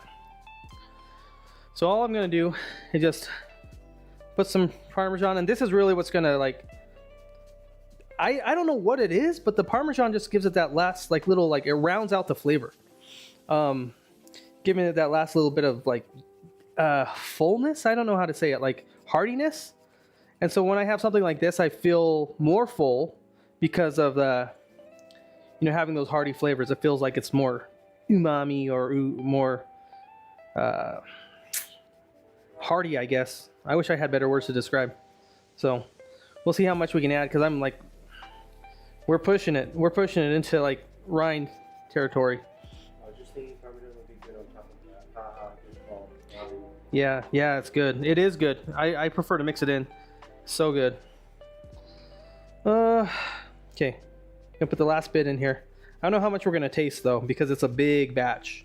So all I'm gonna do is just put some Parmesan, and this is really what's gonna like, I don't know what it is, but the Parmesan just gives it that last like little, like it rounds out the flavor. Giving it that last little bit of like fullness. I don't know how to say it, like heartiness. And so when I have something like this, I feel more full because of the, you know, having those hearty flavors. It feels like it's more umami or more hearty, I guess. I wish I had better words to describe. So we'll see how much we can add, because I'm like, we're pushing it into like rind territory. I was just thinking Parmesan would be good on top of that. Yeah, it's good. It is good. I prefer to mix it in. So good. Okay. Gonna put the last bit in here. I don't know how much we're gonna taste though, because it's a big batch.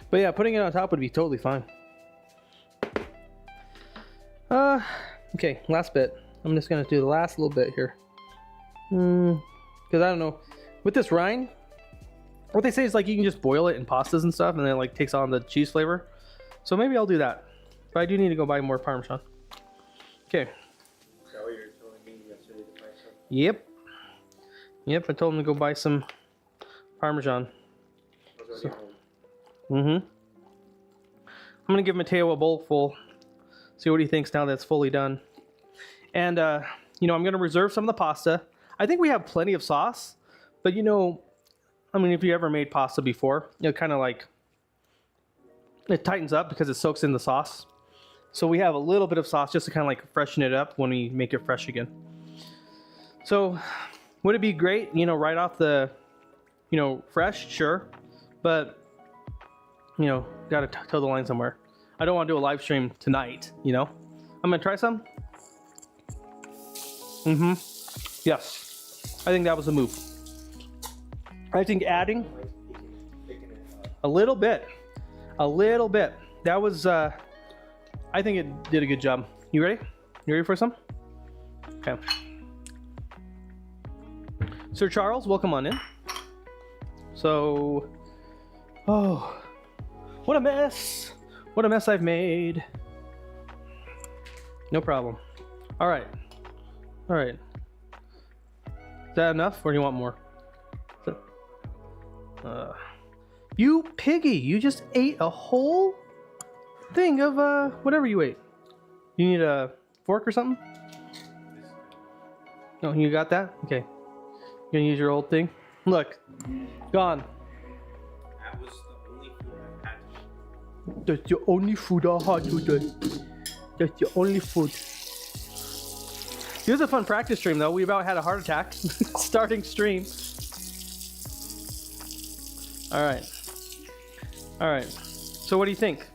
But yeah, putting it on top would be totally fine. Okay, last bit. I'm just gonna do the last little bit here. Because I don't know, with this rind, what they say is like you can just boil it in pastas and stuff, and then it like takes on the cheese flavor. So maybe I'll do that. But I do need to go buy more Parmesan. Okay. Is that what you were telling me yesterday to buy some? Yep. I told him to go buy some Parmesan. I'm gonna give Mateo a bowl full. See what he thinks now that's fully done. And you know, I'm gonna reserve some of the pasta. I think we have plenty of sauce, but you know, I mean, if you ever made pasta before, you know, kind of like it tightens up because it soaks in the sauce. So we have a little bit of sauce just to kind of like freshen it up when we make it fresh again. So would it be great, you know, right off the, you know, fresh? Sure, but you know, gotta toe the line somewhere. I don't want to do a live stream tonight, you know. I'm gonna try some. Yes, I think that was a move. I think adding. A little bit. A little bit. That was, I think it did a good job. You ready? You ready for some? Okay. Sir Charles, welcome on in. So, oh, what a mess. What a mess I've made. No problem. All right. All right. Is that enough or do you want more? You piggy, you just ate a whole thing of whatever you ate. You need a fork or something? No, you got that? Okay. You gonna use your old thing? Look, gone. That was the only food I've had. That's the only food I had today. That's the only food. It was a fun practice stream though. We about had a heart attack starting stream. All right. All right. So what do you think?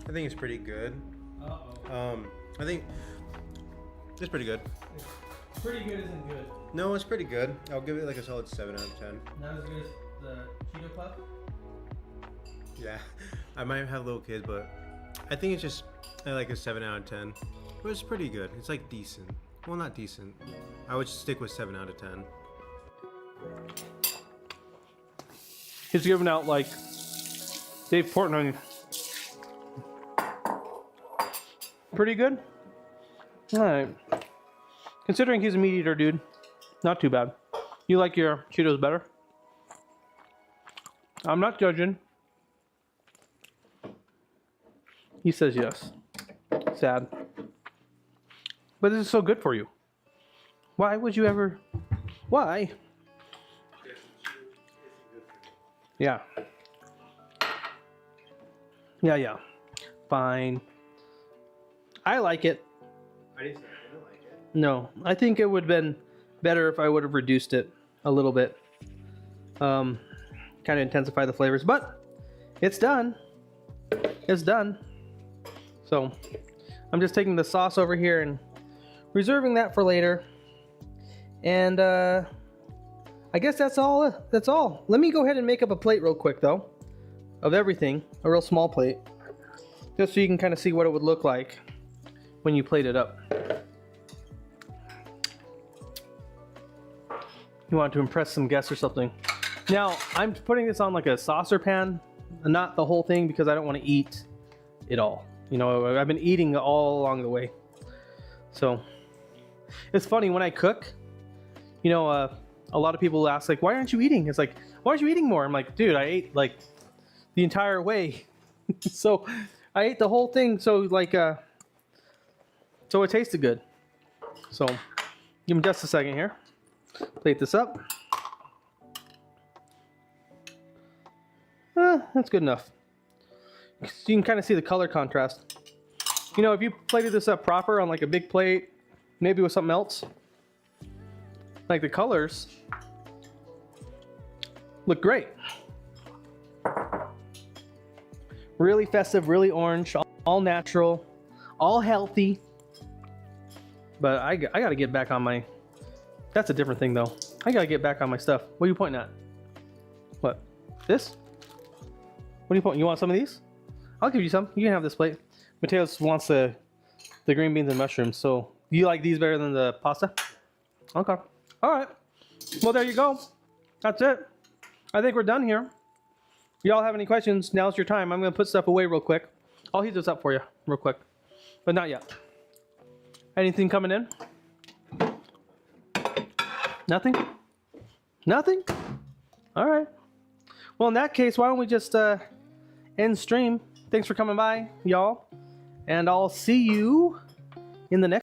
I think it's pretty good. Uh-oh. I think it's pretty good. Pretty good isn't good. No, it's pretty good. I'll give it like a solid 7 out of 10. Not as good as the Cheeto Puff? Yeah, I might have little kids, but I think it's just like a 7 out of 10. But it's pretty good. It's like decent. Well, not decent. I would stick with 7 out of 10. He's giving out like Dave Portnoy. Pretty good? Alright. Considering he's a meat eater, dude, not too bad. You like your Cheetos better? I'm not judging. He says yes. Sad. But this is so good for you. Why would you ever... Why? Yeah. Yeah. Fine. I like it. I didn't say I didn't like it. No, I think it would have been better if I would have reduced it a little bit. Kind of intensify the flavors, but it's done. It's done. So I'm just taking the sauce over here and reserving that for later. And I guess that's all. That's all. Let me go ahead and make up a plate real quick though, of everything. A real small plate, just so you can kind of see what it would look like when you plate it up. You want to impress some guests or something. Now, I'm putting this on like a saucer pan, not the whole thing because I don't want to eat it all. You know, I've been eating all along the way. So, it's funny when I cook, you know, a lot of people ask like, why aren't you eating? It's like, why aren't you eating more? I'm like, dude, I ate like the entire way. So, I ate the whole thing. So like, so it tasted good. So, give me just a second here. Plate this up. That's good enough. So you can kind of see the color contrast. You know, if you plated this up proper on like a big plate, maybe with something else, like the colors look great. Really festive, really orange, all natural, all healthy. But I gotta get back on my... That's a different thing though. I gotta get back on my stuff. What are you pointing at? What? This? What are you pointing? You want some of these? I'll give you some. You can have this plate. Mateos wants the green beans and mushrooms. So you like these better than the pasta? Okay. All right. Well, there you go. That's it. I think we're done here. Y'all have any questions? Now's your time. I'm gonna put stuff away real quick. I'll heat this up for you real quick, but not yet. Anything coming in? Nothing? Nothing? All right. Well, in that case, why don't we just end stream? Thanks for coming by, y'all. And I'll see you in the next